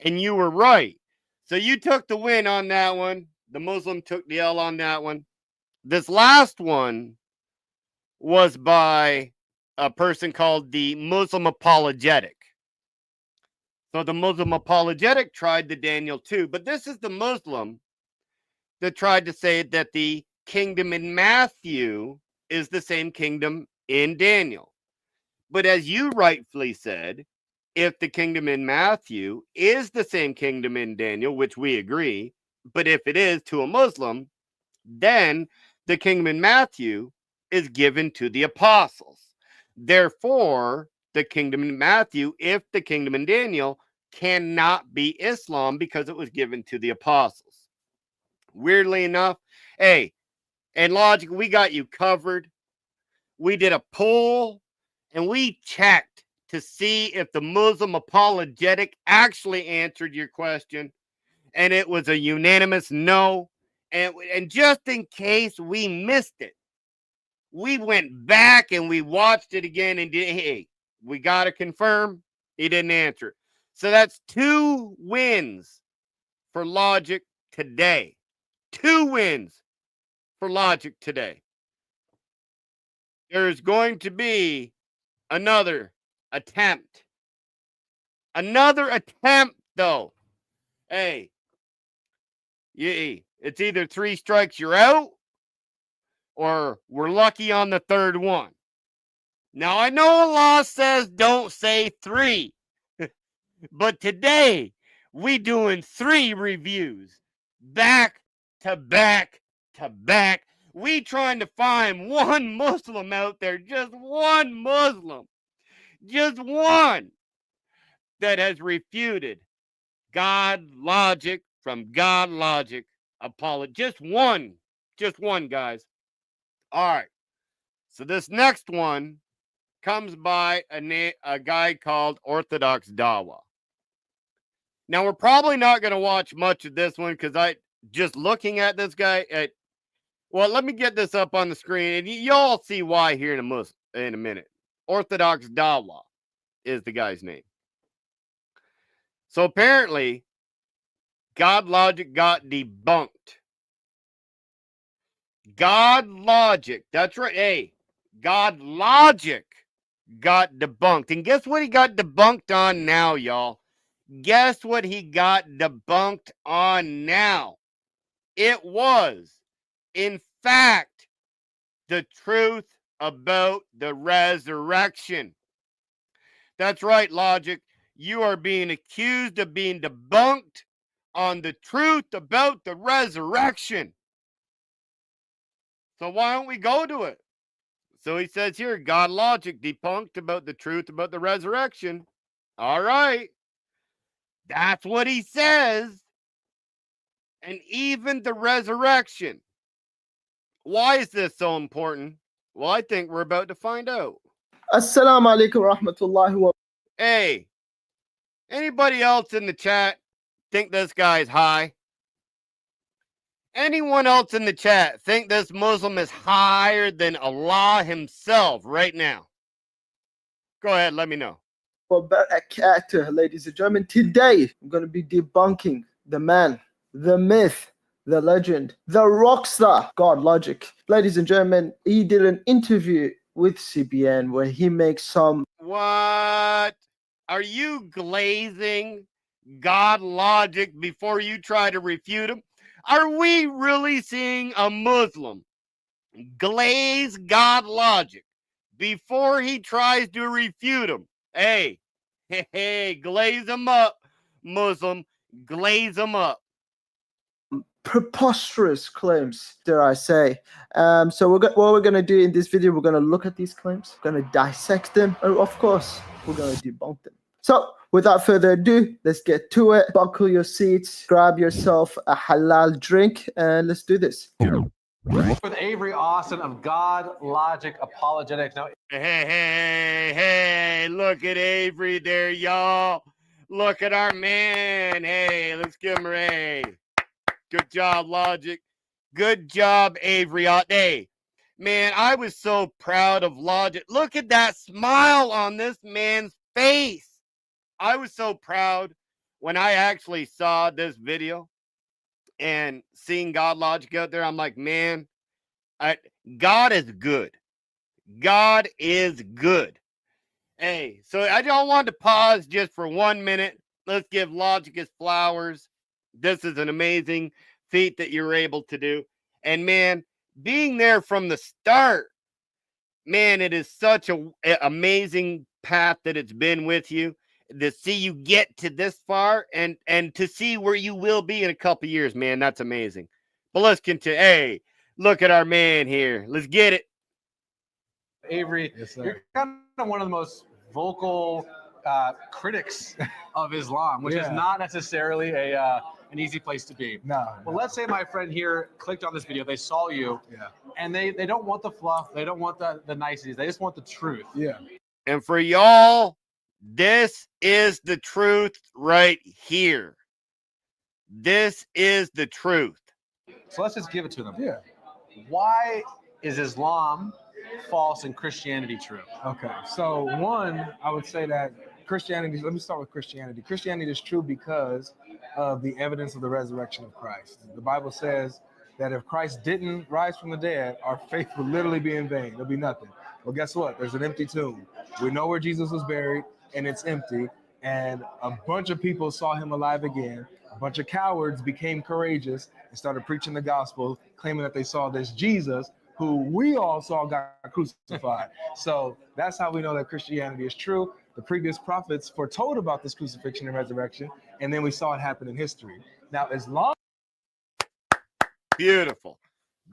And you were right. So you took the win on that one. The Muslim took the L on that one. This last one was by a person called the Muslim Apologetic. So the Muslim Apologetic tried the Daniel 2, but this is the Muslim that tried to say that the kingdom in Matthew is the same kingdom in Daniel. But as you rightfully said, if the kingdom in Matthew is the same kingdom in Daniel, which we agree, but if it is to a Muslim, then the kingdom in Matthew is given to the apostles. Therefore, the kingdom in Matthew, if the kingdom in Daniel, cannot be Islam because it was given to the apostles. Weirdly enough, hey, and Logic, we got you covered. We did a poll and we checked to see if the Muslim Apologetic actually answered your question. And it was a unanimous no. And just in case we missed it, we went back and we watched it again and did, hey, we got to confirm he didn't answer it. So that's 2 wins for Logic today. 2 wins for Logic today. There's going to be another attempt. Another attempt, though. Hey, it's either 3 strikes, you're out, or we're lucky on the 3rd one. Now, I know Allah says don't say 3, but today we doing 3 reviews, back to back to back. We trying to find one Muslim out there, just one Muslim, just one, that has refuted GodLogic from GodLogic. Just one, guys. All right. So this next one comes by a guy called Orthodox Dawa. Now, we're probably not going to watch much of this one because just looking at this guy, well, let me get this up on the screen and y'all see why here in a minute. Orthodox Dawa is the guy's name. So apparently, GodLogic got debunked. GodLogic, that's right. Hey, GodLogic got debunked. And guess what he got debunked on now, y'all? Guess what he got debunked on now? It was, in fact, the truth about the resurrection. That's right, Logic. You are being accused of being debunked on the truth about the resurrection. So why don't we go to it? So he says here, GodLogic debunked about the truth about the resurrection. All right. That's what he says. And even the resurrection. Why is this so important? Well, I think we're about to find out. Assalamu alaikum rahmatullahi wa. Hey, anybody else in the chat think this guy's high? Anyone else in the chat think this Muslim is higher than Allah himself right now? Go ahead, let me know. Barakatuh, ladies and gentlemen. Today, I'm going to be debunking the man, the myth, the legend, the rock star, GodLogic. Ladies and gentlemen, he did an interview with CBN where he makes some... What? Are you glazing GodLogic before you try to refute him? Are we really seeing a Muslim glaze GodLogic before he tries to refute him? Hey, glaze him up, Muslim. Glaze him up. preposterous claims, dare I say. So what we're going to do in this video, we're going to look at these claims, we're going to dissect them, and of course, we're going to debunk them. So without further ado, let's get to it. Buckle your seats, grab yourself a halal drink, and let's do this. With Avery Austin of GodLogic Apologetics. Now, Hey, look at Avery there, y'all. Look at our man. Hey, let's give him a hey. Good job, Logic. Good job, Avery. Hey, man, I was so proud of Logic. Look at that smile on this man's face. I was so proud when I actually saw this video and seeing GodLogic out there. I'm like, man, God is good. God is good. Hey, so I don't want to pause just for 1 minute. Let's give Logic his flowers. This is an amazing feat that you're able to do. And man, being there from the start, man, it is such an amazing path that it's been with you. To see you get to this far and to see where you will be in a couple years, man, that's amazing. But let's continue. Hey, look at our man here. Let's get it. Avery, you're kind of one of the most vocal critics of Islam, which is not necessarily an easy place to be. No. Well, let's say my friend here clicked on this video, they saw you, and they don't want the fluff, they don't want the niceties, they just want the truth. Yeah. And for y'all, this is the truth right here. This is the truth. So let's just give it to them. Yeah. Why is Islam false and Christianity true? Okay. So one, I would say that Christianity, let me start with Christianity. Christianity is true because of the evidence of the resurrection of Christ. The Bible says that if Christ didn't rise from the dead, our faith would literally be in vain. There'll be nothing. Well, guess what? There's an empty tomb. We know where Jesus was buried, and it's empty. And a bunch of people saw him alive again. A bunch of cowards became courageous and started preaching the gospel, claiming that they saw this Jesus, who we all saw got crucified. So that's how we know that Christianity is true. The previous prophets foretold about this crucifixion and resurrection, and then we saw it happen in history. Now, Islam... Beautiful.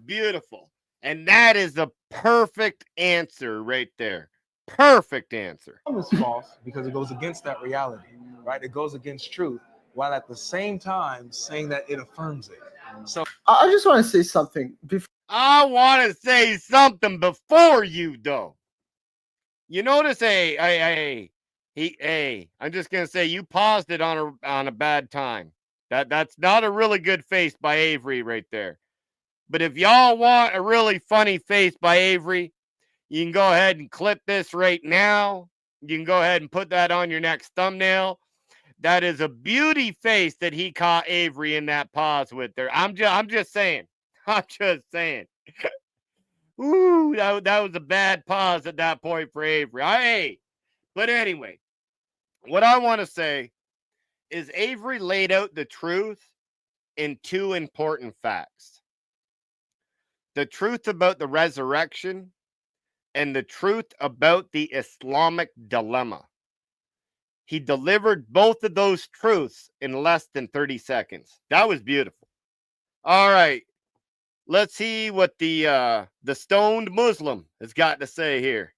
Beautiful. And that is the perfect answer right there. Perfect answer. Islam is false because it goes against that reality, right? It goes against truth, while at the same time saying that it affirms it. So I just want to say something before. I want to say something before you, though. You notice, I'm just gonna say you paused it on a bad time. That's not a really good face by Avery right there. But if y'all want a really funny face by Avery, you can go ahead and clip this right now. You can go ahead and put that on your next thumbnail. That is a beauty face that he caught Avery in that pause with there. I'm just saying. I'm just saying. Ooh, that was a bad pause at that point for Avery. But anyway, what I want to say is Avery laid out the truth in two important facts. The truth about the resurrection and the truth about the Islamic dilemma. He delivered both of those truths in less than 30 seconds. That was beautiful. All right. Let's see what the stoned Muslim has got to say here.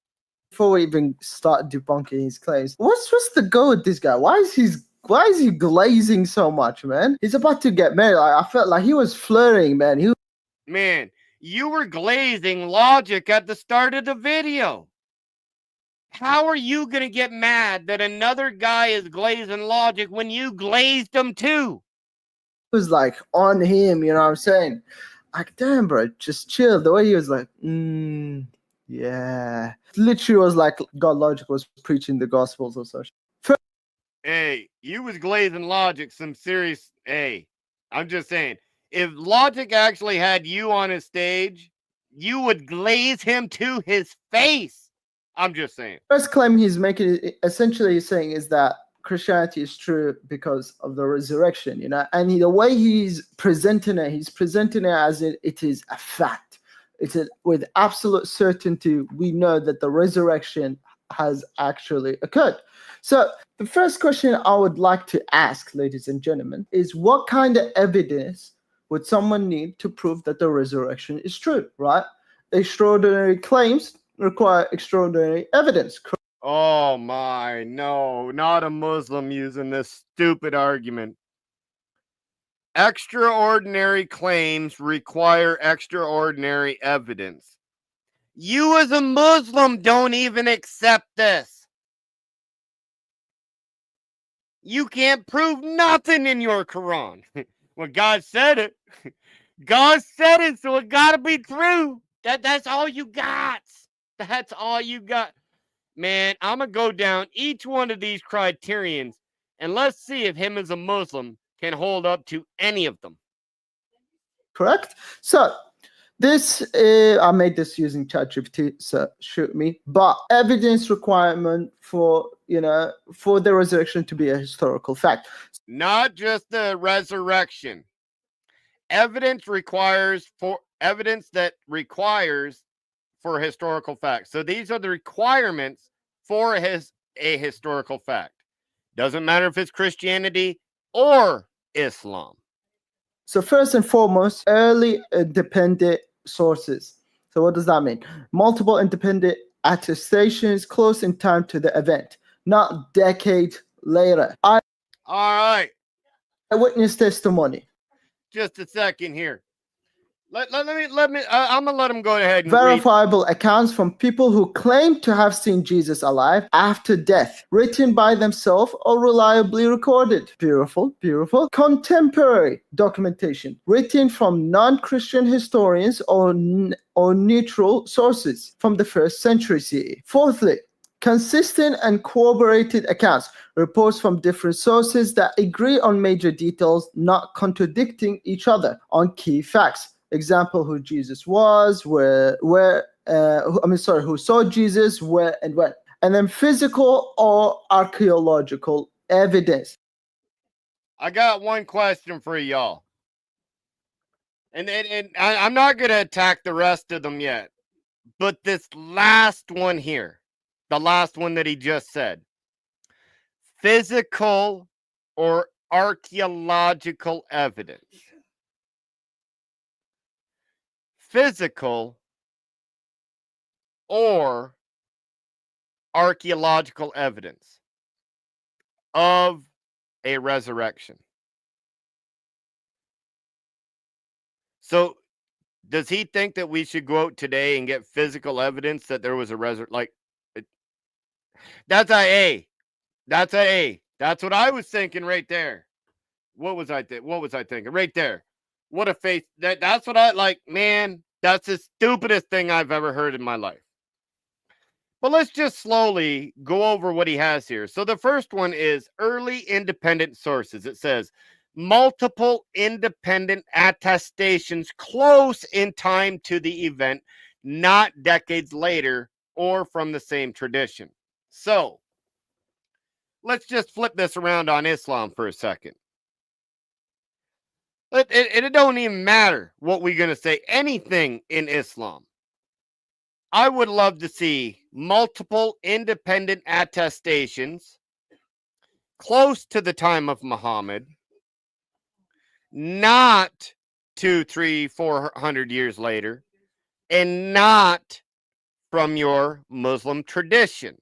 Before we even start debunking his claims, what's the go with this guy? Why is he glazing so much, man? He's about to get married. I felt like he was flirting, man. Man, you were glazing Logic at the start of the video. How are you going to get mad that another guy is glazing Logic when you glazed him too? It was like on him, you know what I'm saying? Like, damn, bro, just chill. The way he was like, yeah. Literally was like GodLogic was preaching the gospels or such. Hey, you was glazing Logic some serious, I'm just saying, if Logic actually had you on his stage, you would glaze him to his face. I'm just saying. First claim he's making, essentially he's saying, is that Christianity is true because of the resurrection, you know, and the way he's presenting it as it is a fact. It's with absolute certainty we know that the resurrection has actually occurred. So the first question I would like to ask, ladies and gentlemen, is what kind of evidence would someone need to prove that the resurrection is true, right? Extraordinary claims require extraordinary evidence. Oh my, no, not a Muslim using this stupid argument. Extraordinary claims require extraordinary evidence. You as a Muslim don't even accept this. You can't prove nothing in your Quran. Well, God said it. God said it, so it gotta be true. That's all you got. That's all you got. Man, I'm gonna go down each one of these criterions and let's see if him as a Muslim can hold up to any of them. Correct? So this, I made this using ChatGPT, so shoot me. But evidence requirement for, you know, for the resurrection to be a historical fact. Not just the resurrection. Evidence that requires for historical facts. So these are the requirements for a historical fact. Doesn't matter if it's Christianity or Islam. So first and foremost, early independent sources. So what does that mean? Multiple independent attestations close in time to the event, not decades later. All right. Eyewitness testimony. Just a second here. Let me. I'm gonna let him go ahead and verifiable accounts from people who claim to have seen Jesus alive after death, written by themselves or reliably recorded. Beautiful, beautiful. Contemporary documentation, written from non-Christian historians or neutral sources from the 1st century CE. Fourthly, consistent and corroborated accounts, reports from different sources that agree on major details, not contradicting each other on key facts. Example, who Jesus was, who saw Jesus, where and when. And then physical or archaeological evidence. I got one question for y'all. And I'm not going to attack the rest of them yet. But this last one here, the last one that he just said, physical or archaeological evidence. Physical or archaeological evidence of a resurrection. So does he think that we should go out today and get physical evidence that there was a resurrection? That's a A. That's a A. That's what I was thinking right there. What was I thinking? Right there. What a face. That's what I like, man. That's the stupidest thing I've ever heard in my life. But let's just slowly go over what he has here. So the first one is early independent sources. It says multiple independent attestations close in time to the event, not decades later or from the same tradition. So let's just flip this around on Islam for a second. It don't even matter what we're going to say. Anything in Islam. I would love to see multiple independent attestations close to the time of Muhammad, not 200, 300, 400 years later, and not from your Muslim tradition.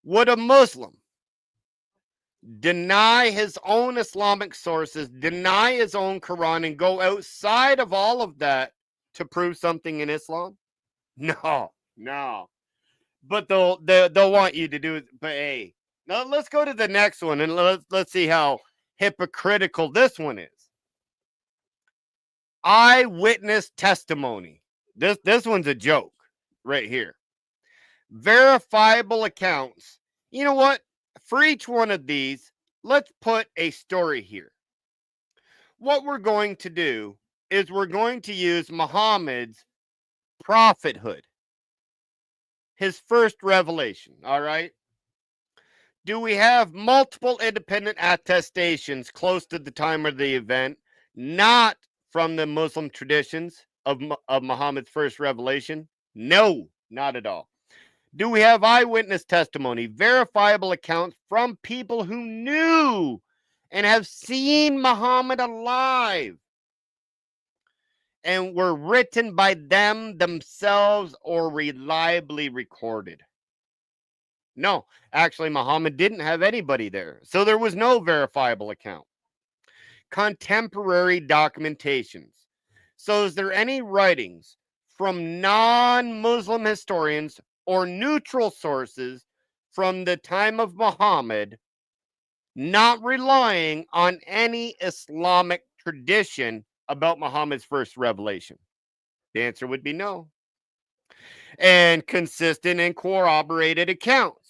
Would a Muslim deny his own Islamic sources, deny his own Quran, and go outside of all of that to prove something in Islam? No. But they'll want you to do it. But hey, now let's go to the next one and let's see how hypocritical this one is. Eyewitness testimony. This one's a joke right here. Verifiable accounts. You know what? For each one of these, let's put a story here. what we're going to do is we're going to use Muhammad's prophethood, his first revelation. All right. Do we have multiple independent attestations close to the time of the event, not from the Muslim traditions of Muhammad's first revelation? No, not at all. Do we have eyewitness testimony, verifiable accounts from people who knew and have seen Muhammad alive and were written by them themselves or reliably recorded? No, actually, Muhammad didn't have anybody there, so there was no verifiable account. Contemporary documentations. So is there any writings from non-Muslim historians or neutral sources from the time of Muhammad not relying on any Islamic tradition about Muhammad's first revelation? The answer would be no. And consistent and corroborated accounts.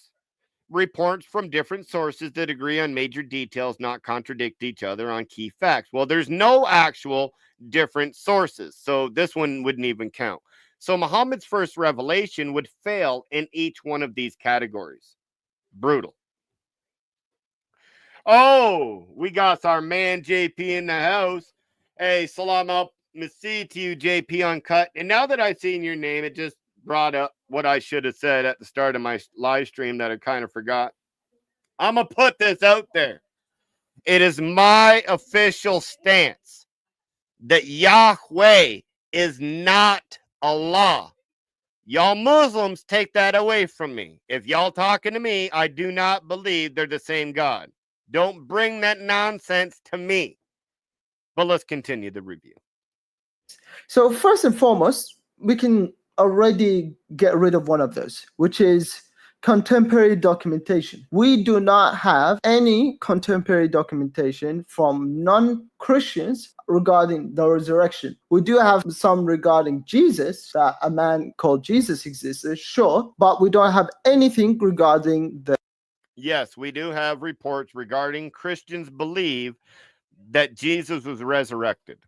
Reports from different sources that agree on major details, not contradict each other on key facts. Well, there's no actual different sources, so this one wouldn't even count. So Muhammad's first revelation would fail in each one of these categories. Brutal. Oh, we got our man JP in the house. Hey, salam al Masih to you, JP Uncut. And now that I've seen your name, it just brought up what I should have said at the start of my live stream that I kind of forgot. I'm going to put this out there. It is my official stance that Yahweh is not Allah. Y'all Muslims take that away from me. If y'all talking to me, I do not believe they're the same God. Don't bring that nonsense to me. But let's continue the review. So first and foremost, we can already get rid of one of those, which is contemporary documentation. We do not have any contemporary documentation from non-Christians regarding the resurrection. We do have some regarding Jesus, that a man called Jesus existed, sure, but we don't have anything regarding the... Yes, we do have reports regarding Christians believe that Jesus was resurrected.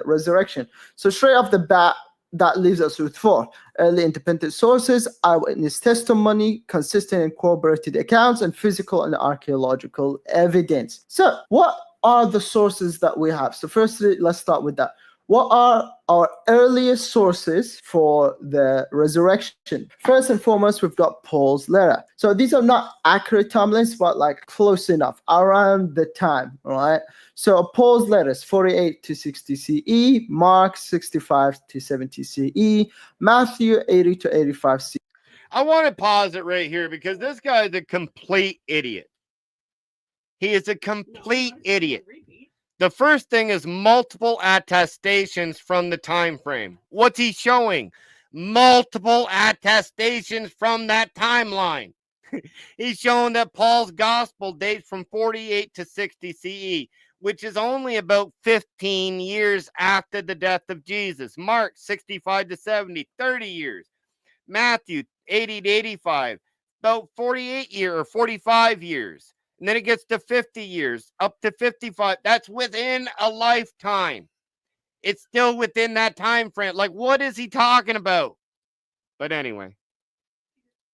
Resurrection. So straight off the bat, that leaves us with 4 early independent sources, eyewitness testimony, consistent and corroborated accounts, and physical and archaeological evidence. So what are the sources that we have? So firstly, let's start with that. What are our earliest sources for the resurrection? First and foremost, we've got Paul's letter. So these are not accurate timelines, but like close enough, around the time, all right? So Paul's letters, 48 to 60 CE, Mark 65 to 70 CE, Matthew 80 to 85 CE. I want to pause it right here because this guy is a complete idiot. He is a complete idiot. The first thing is multiple attestations from the time frame. What's he showing? Multiple attestations from that timeline. He's showing that Paul's gospel dates from 48 to 60 CE, which is only about 15 years after the death of Jesus. Mark 65 to 70, 30 years. Matthew 80 to 85, about 48 years or 45 years. And then it gets to 50 years, up to 55. That's within a lifetime. It's still within that time frame. Like, what is he talking about? But anyway.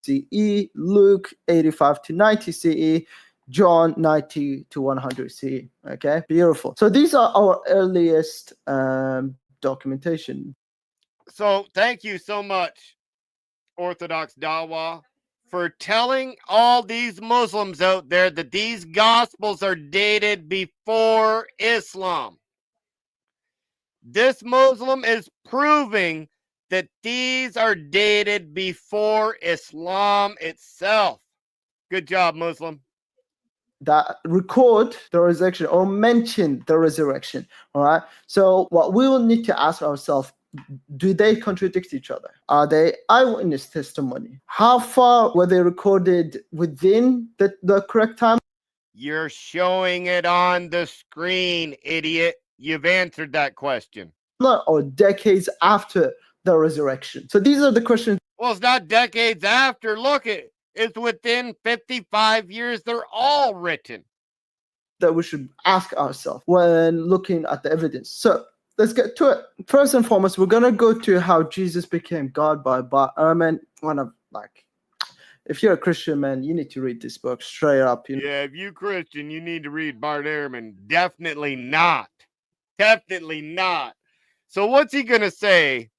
CE, Luke 85 to 90 CE, John 90 to 100 CE. Okay, beautiful. So these are our earliest documentation. So thank you so much, Orthodox Dawa, for telling all these Muslims out there that these gospels are dated before Islam. This Muslim is proving that these are dated before Islam itself. Good job, Muslim. That record the resurrection or mention the resurrection. All right. So what we will need to ask ourselves, do they contradict each other? Are they eyewitness testimony? How far were they recorded within the correct time? You're showing it on the screen, idiot. You've answered that question. Or decades after the resurrection. So these are the questions. Well, it's not decades after. Look, it's within 55 years. They're all written. that we should ask ourselves when looking at the evidence. So let's get to it. First and foremost, we're gonna go to how Jesus became God by Bart Ehrman. One of if you're a Christian, man, you need to read this book straight up. Yeah, if you Christian, you need to read Bart Ehrman. Definitely not. Definitely not. So what's he gonna say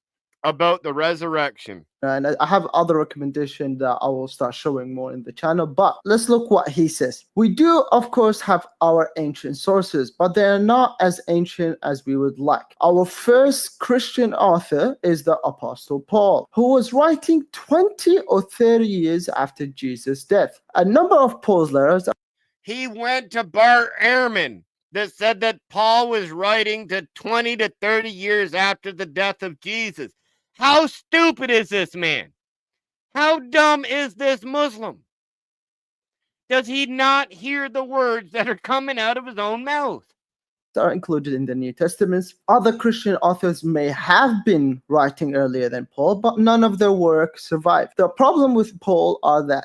about the resurrection? And I have other recommendations that I will start showing more in the channel, but let's look what he says. We do, of course, have our ancient sources, but they are not as ancient as we would like. Our first Christian author is the Apostle Paul, who was writing 20 or 30 years after Jesus' death. A number of Paul's letters. He went to Bart Ehrman that said that Paul was writing to 20 to 30 years after the death of Jesus. How stupid is this man? How dumb is this Muslim? Does he not hear the words that are coming out of his own mouth? Are included in the New Testaments. Other Christian authors may have been writing earlier than Paul, but none of their work survived. The problem with Paul are that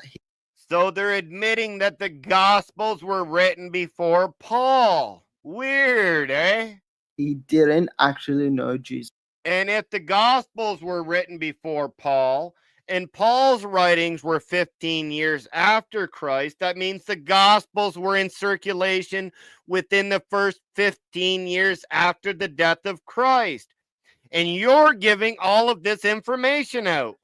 So they're admitting that the Gospels were written before Paul. Weird, eh? he didn't actually know Jesus. And if the Gospels were written before Paul, and Paul's writings were 15 years after Christ, that means the Gospels were in circulation within the first 15 years after the death of Christ. And you're giving all of this information out.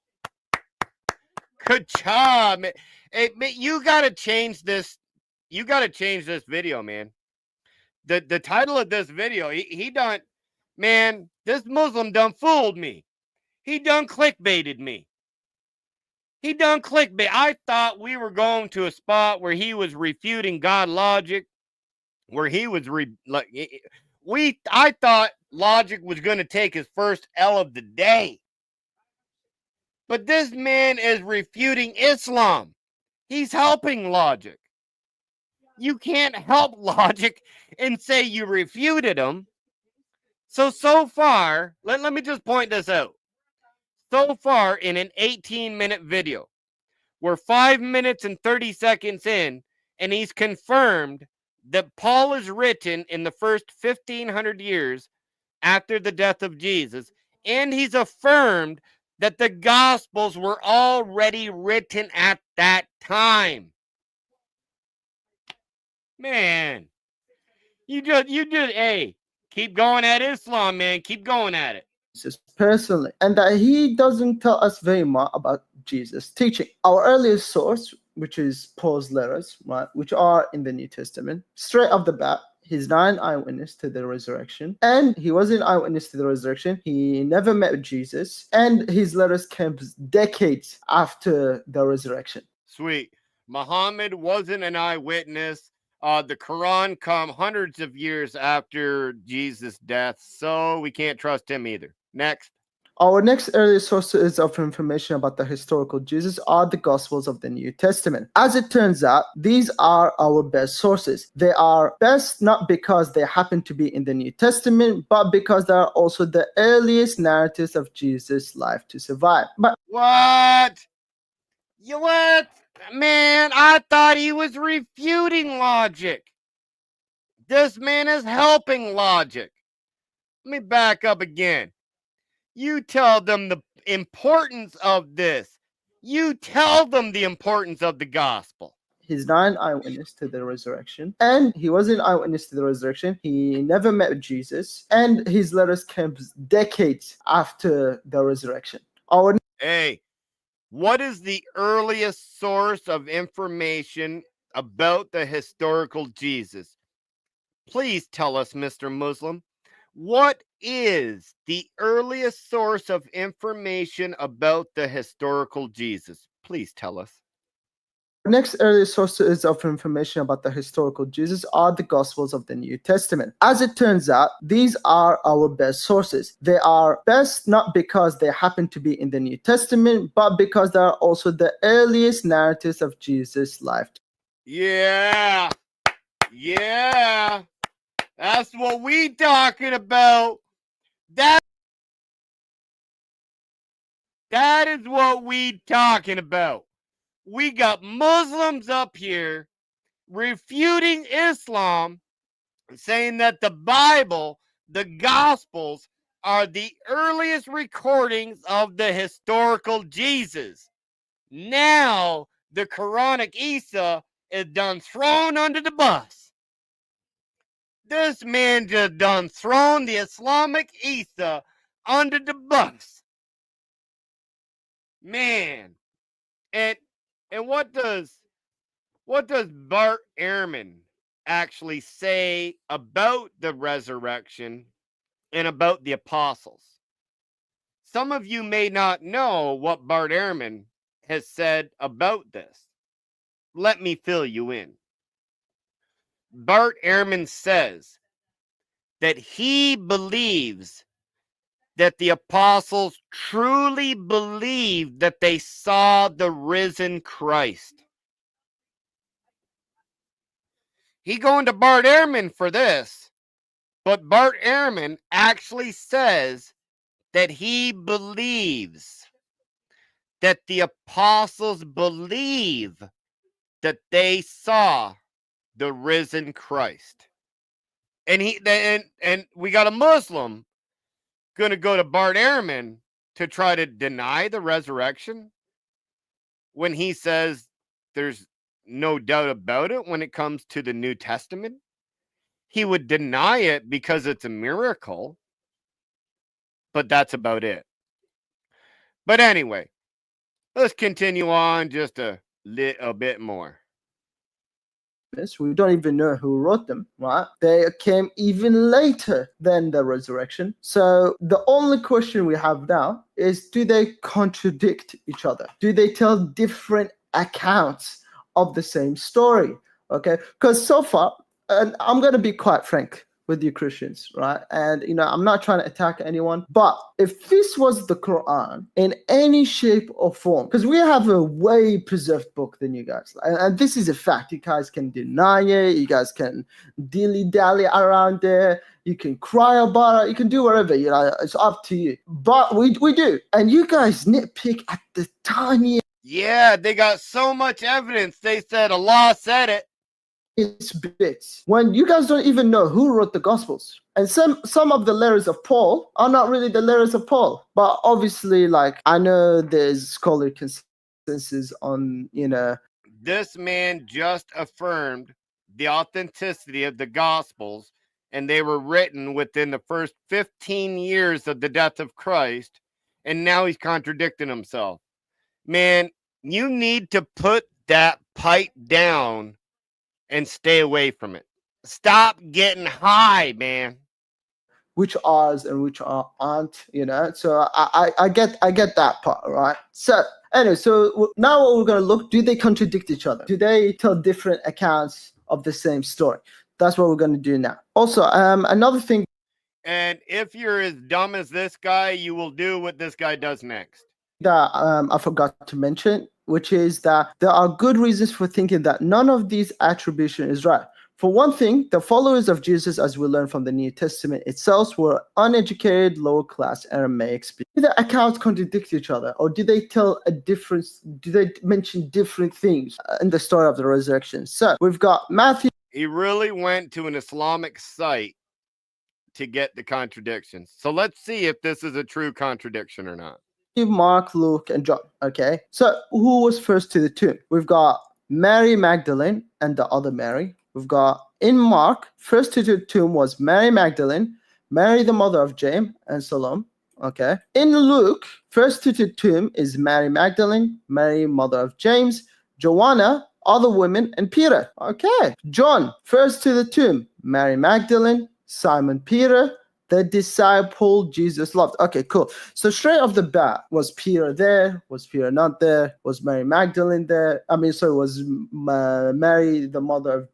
Good job. You got to change this. You got to change this video, man. The title of this video, he done, man, this Muslim done fooled me. He done clickbaited me. He done clickbait. I thought we were going to a spot where he was refuting GodLogic, where he was I thought Logic was going to take his first L of the day. But this man is refuting Islam. He's helping Logic. You can't help Logic and say you refuted him. So far, let me just point this out. So far, in an 18-minute video, we're 5 minutes and 30 seconds in, and he's confirmed that Paul is written in the first 1,500 years after the death of Jesus, and he's affirmed that the Gospels were already written at that time. Man, you just, hey, keep going at Islam, man. Keep going at it. Personally, and that he doesn't tell us very much about Jesus' teaching. Our earliest source, which is Paul's letters, right, which are in the New Testament, straight off the bat, he's not an eyewitness to the resurrection, and he wasn't an eyewitness to the resurrection. He never met Jesus, and his letters came decades after the resurrection. Sweet. Muhammad wasn't an eyewitness. The Quran come hundreds of years after Jesus' death, so we can't trust him either. Next. Our next earliest sources of information about the historical Jesus are the Gospels of the New Testament. As it turns out, these are our best sources. They are best not because they happen to be in the New Testament, but because they are also the earliest narratives of Jesus' life to survive. But what? What? Man, I thought he was refuting Logic. This man is helping Logic. Let me back up again. You tell them the importance of this. You tell them the importance of the gospel. He's not an eyewitness to the resurrection, and he wasn't an eyewitness to the resurrection. He never met Jesus, and his letters came decades after the resurrection. Hey, what is the earliest source of information about the historical Jesus? Please tell us, Mr. Muslim. What is the earliest source of information about the historical Jesus? Please tell us. Our next earliest sources of information about the historical Jesus are the Gospels of the New Testament. As it turns out, these are our best sources. They are best not because they happen to be in the New Testament, but because they are also the earliest narratives of Jesus' life. Yeah. Yeah. That's what we talking about. That is what we talking about. We got Muslims up here refuting Islam saying that the Bible, the Gospels, are the earliest recordings of the historical Jesus. Now, the Quranic Isa is done thrown under the bus. This man just done thrown the Islamic Isa under the bus. Man. And what does Bart Ehrman actually say about the resurrection and about the apostles? Some of you may not know what Bart Ehrman has said about this. Let me fill you in. Bart Ehrman says that he believes that the apostles truly believed that they saw the risen Christ. He going to Bart Ehrman for this, but Bart Ehrman actually says that he believes that the apostles believe that they saw the risen Christ. And we got a Muslim going to go to Bart Ehrman to try to deny the resurrection when he says there's no doubt about it when it comes to the New Testament. He would deny it because it's a miracle, but that's about it. But anyway, let's continue on just a little bit more. We don't even know who wrote them, right? They came even later than the resurrection. So the only question we have now is, do they contradict each other? Do they tell different accounts of the same story? Okay, because so far, and I'm going to be quite frank with you Christians, right? And, I'm not trying to attack anyone, but if this was the Quran in any shape or form, because we have a way preserved book than you guys, and this is a fact. You guys can deny it, you guys can dilly-dally around there, you can cry about it, you can do whatever, it's up to you. But we do, and you guys nitpick at the tiniest. Yeah, they got so much evidence. They said Allah said it. It's bits when you guys don't even know who wrote the Gospels, and some of the letters of Paul are not really the letters of Paul. But obviously, I know there's scholarly consensus on This man just affirmed the authenticity of the Gospels, and they were written within the first 15 years of the death of Christ, and now he's contradicting himself. Man, you need to put that pipe down and stay away from it. Stop getting high, man. Which are's and which aren't, So I get that part, right? So anyway, so now what we're gonna look: do they contradict each other? Do they tell different accounts of the same story? That's what we're gonna do now. Also, another thing. And if you're as dumb as this guy, you will do what this guy does next. That I forgot to mention, which is that there are good reasons for thinking that none of these attribution is right. For one thing, the followers of Jesus, as we learn from the New Testament itself, were uneducated, lower-class Aramaic speakers. Do the accounts contradict each other, or do they tell a difference? Do they mention different things in the story of the resurrection? So we've got Matthew. He really went to an Islamic site to get the contradictions. So let's see if this is a true contradiction or not. Mark, Luke, and John. Okay, so who was first to the tomb? We've got Mary Magdalene and the other Mary. We've got in Mark, first to the tomb was Mary Magdalene, Mary the mother of James, and Salome. Okay. In Luke, first to the tomb is Mary Magdalene, Mary mother of James, Joanna, other women, and Peter. Okay. John, first to the tomb, Mary Magdalene, Simon Peter, the disciple Jesus loved. Okay, cool. So straight off the bat, was Peter there? Was Peter not there? Was Mary Magdalene there? Was Mary, the mother of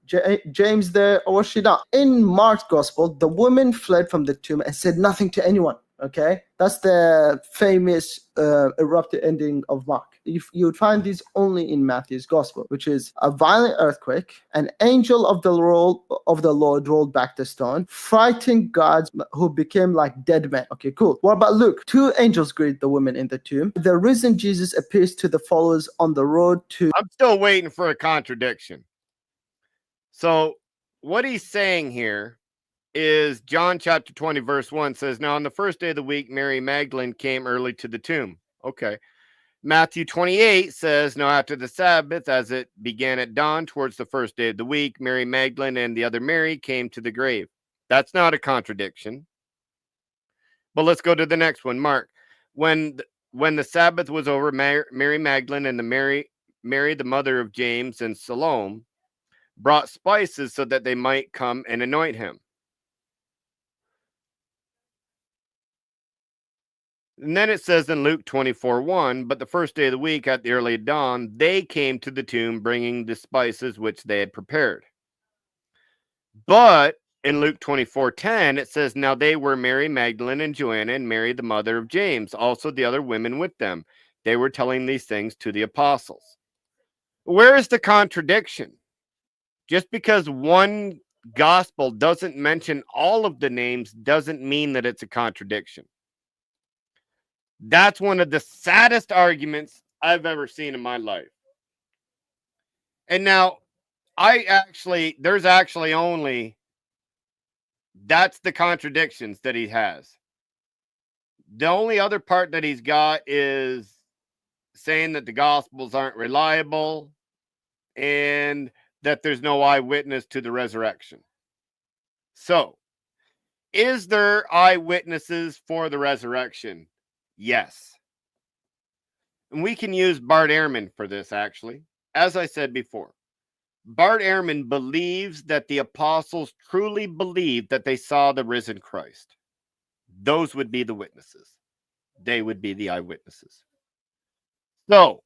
James, there? Or was she not? In Mark's gospel, the woman fled from the tomb and said nothing to anyone. Okay, that's the famous erupted ending of Mark. You would find these only in Matthew's gospel, which is a violent earthquake, an angel of the Lord rolled back the stone, frightened gods who became like dead men. Okay, cool. What about Luke? 2 angels greet the woman in the tomb. The risen Jesus appears to the followers on the road to. I'm still waiting for a contradiction. So what he's saying here is John chapter 20, verse 1 says, now on the first day of the week, Mary Magdalene came early to the tomb. Okay. Matthew 28 says, now after the Sabbath, as it began at dawn towards the first day of the week, Mary Magdalene and the other Mary came to the grave. That's not a contradiction. But let's go to the next one. Mark, when the Sabbath was over, Mary Magdalene and Mary, the mother of James and Salome, brought spices so that they might come and anoint him. And then it says in Luke 24:1, but the first day of the week at the early dawn, they came to the tomb bringing the spices which they had prepared. But in Luke 24:10, it says, now they were Mary Magdalene and Joanna and Mary, the mother of James, also the other women with them. They were telling these things to the apostles. Where is the contradiction? Just because one gospel doesn't mention all of the names doesn't mean that it's a contradiction. That's one of the saddest arguments I've ever seen in my life. And now, there's actually only, that's the contradictions that he has. The only other part that he's got is saying that the gospels aren't reliable and that there's no eyewitness to the resurrection. So, is there eyewitnesses for the resurrection? Yes. And we can use Bart Ehrman for this, actually. As I said before, Bart Ehrman believes that the apostles truly believed that they saw the risen Christ. Those would be the witnesses. They would be the eyewitnesses. So,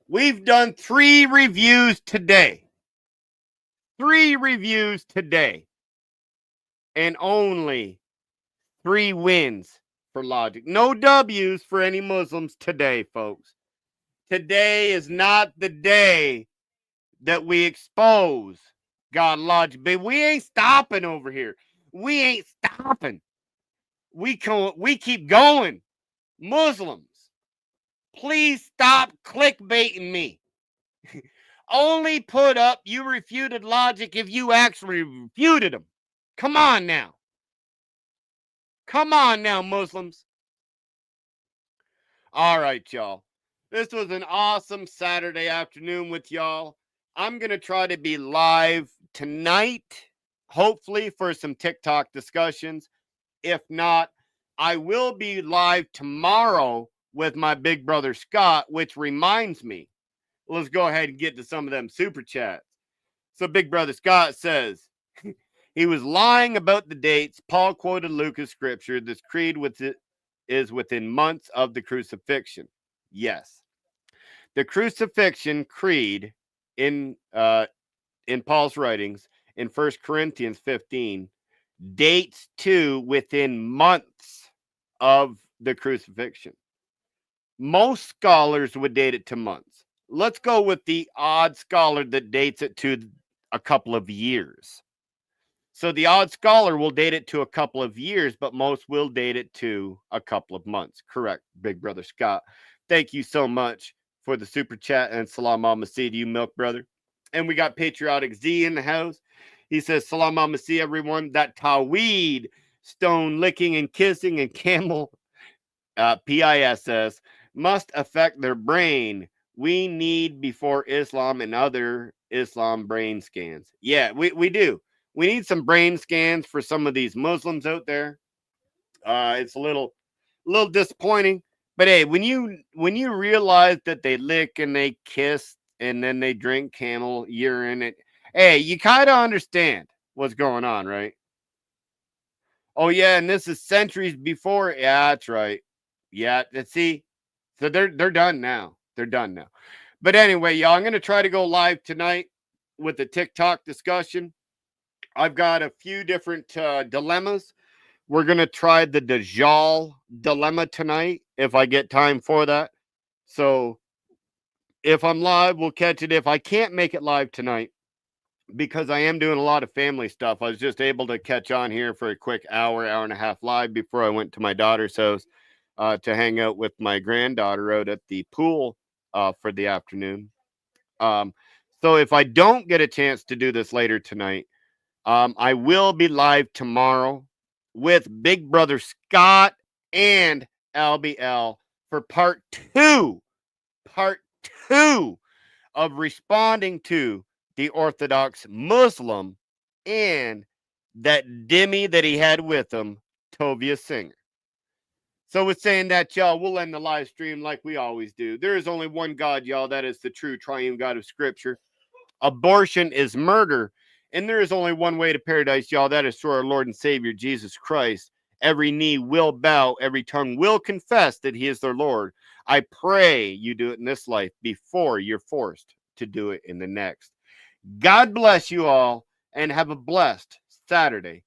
we've done 3 reviews today. 3 reviews today. And only 3 wins for logic. No W's for any Muslims today, folks. Today is not the day that we expose GodLogic. But we ain't stopping over here. We ain't stopping. We keep going. Muslims, please stop clickbaiting me. Only put up you refuted logic if you actually refuted them. Come on now. Come on now, Muslims. All right, y'all. This was an awesome Saturday afternoon with y'all. I'm going to try to be live tonight, hopefully for some TikTok discussions. If not, I will be live tomorrow with my big brother Scott, which reminds me, let's go ahead and get to some of them super chats. So big brother Scott says, he was lying about the dates. Paul quoted Lucas scripture. This creed is within months of the crucifixion. Yes. The crucifixion creed in Paul's writings in 1 Corinthians 15 dates to within months of the crucifixion. Most scholars would date it to months. Let's go with the odd scholar that dates it to a couple of years. So the odd scholar will date it to a couple of years, but most will date it to a couple of months. Correct, big brother Scott. Thank you so much for the super chat, and salam alaikum to you, milk brother. And we got Patriotic Z in the house. He says, salam alaikum, everyone. That Taweed, stone licking and kissing and camel PISS must affect their brain. We need before Islam and other Islam brain scans. Yeah, we do. We need some brain scans for some of these Muslims out there. It's a little disappointing. But hey, when you realize that they lick and they kiss and then they drink camel urine, hey, you kind of understand what's going on, right? Oh yeah, and this is centuries before. Yeah, that's right. Yeah, see, so they're done now. They're done now. But anyway, y'all, I'm gonna try to go live tonight with the TikTok discussion. I've got a few different dilemmas. We're going to try the Dajjal dilemma tonight if I get time for that. So if I'm live, we'll catch it. If I can't make it live tonight, because I am doing a lot of family stuff, I was just able to catch on here for a quick hour and a half live before I went to my daughter's house to hang out with my granddaughter out at the pool for the afternoon. So if I don't get a chance to do this later tonight, I will be live tomorrow with Big Brother Scott and LBL for part two of responding to the Orthodox Muslim and that dhimmi that he had with him, Tovia Singer. So with saying that, y'all, we'll end the live stream like we always do. There is only one God, y'all. That is the true triune God of Scripture. Abortion is murder. And there is only one way to paradise, y'all. That is through our Lord and Savior, Jesus Christ. Every knee will bow. Every tongue will confess that he is their Lord. I pray you do it in this life before you're forced to do it in the next. God bless you all and have a blessed Saturday.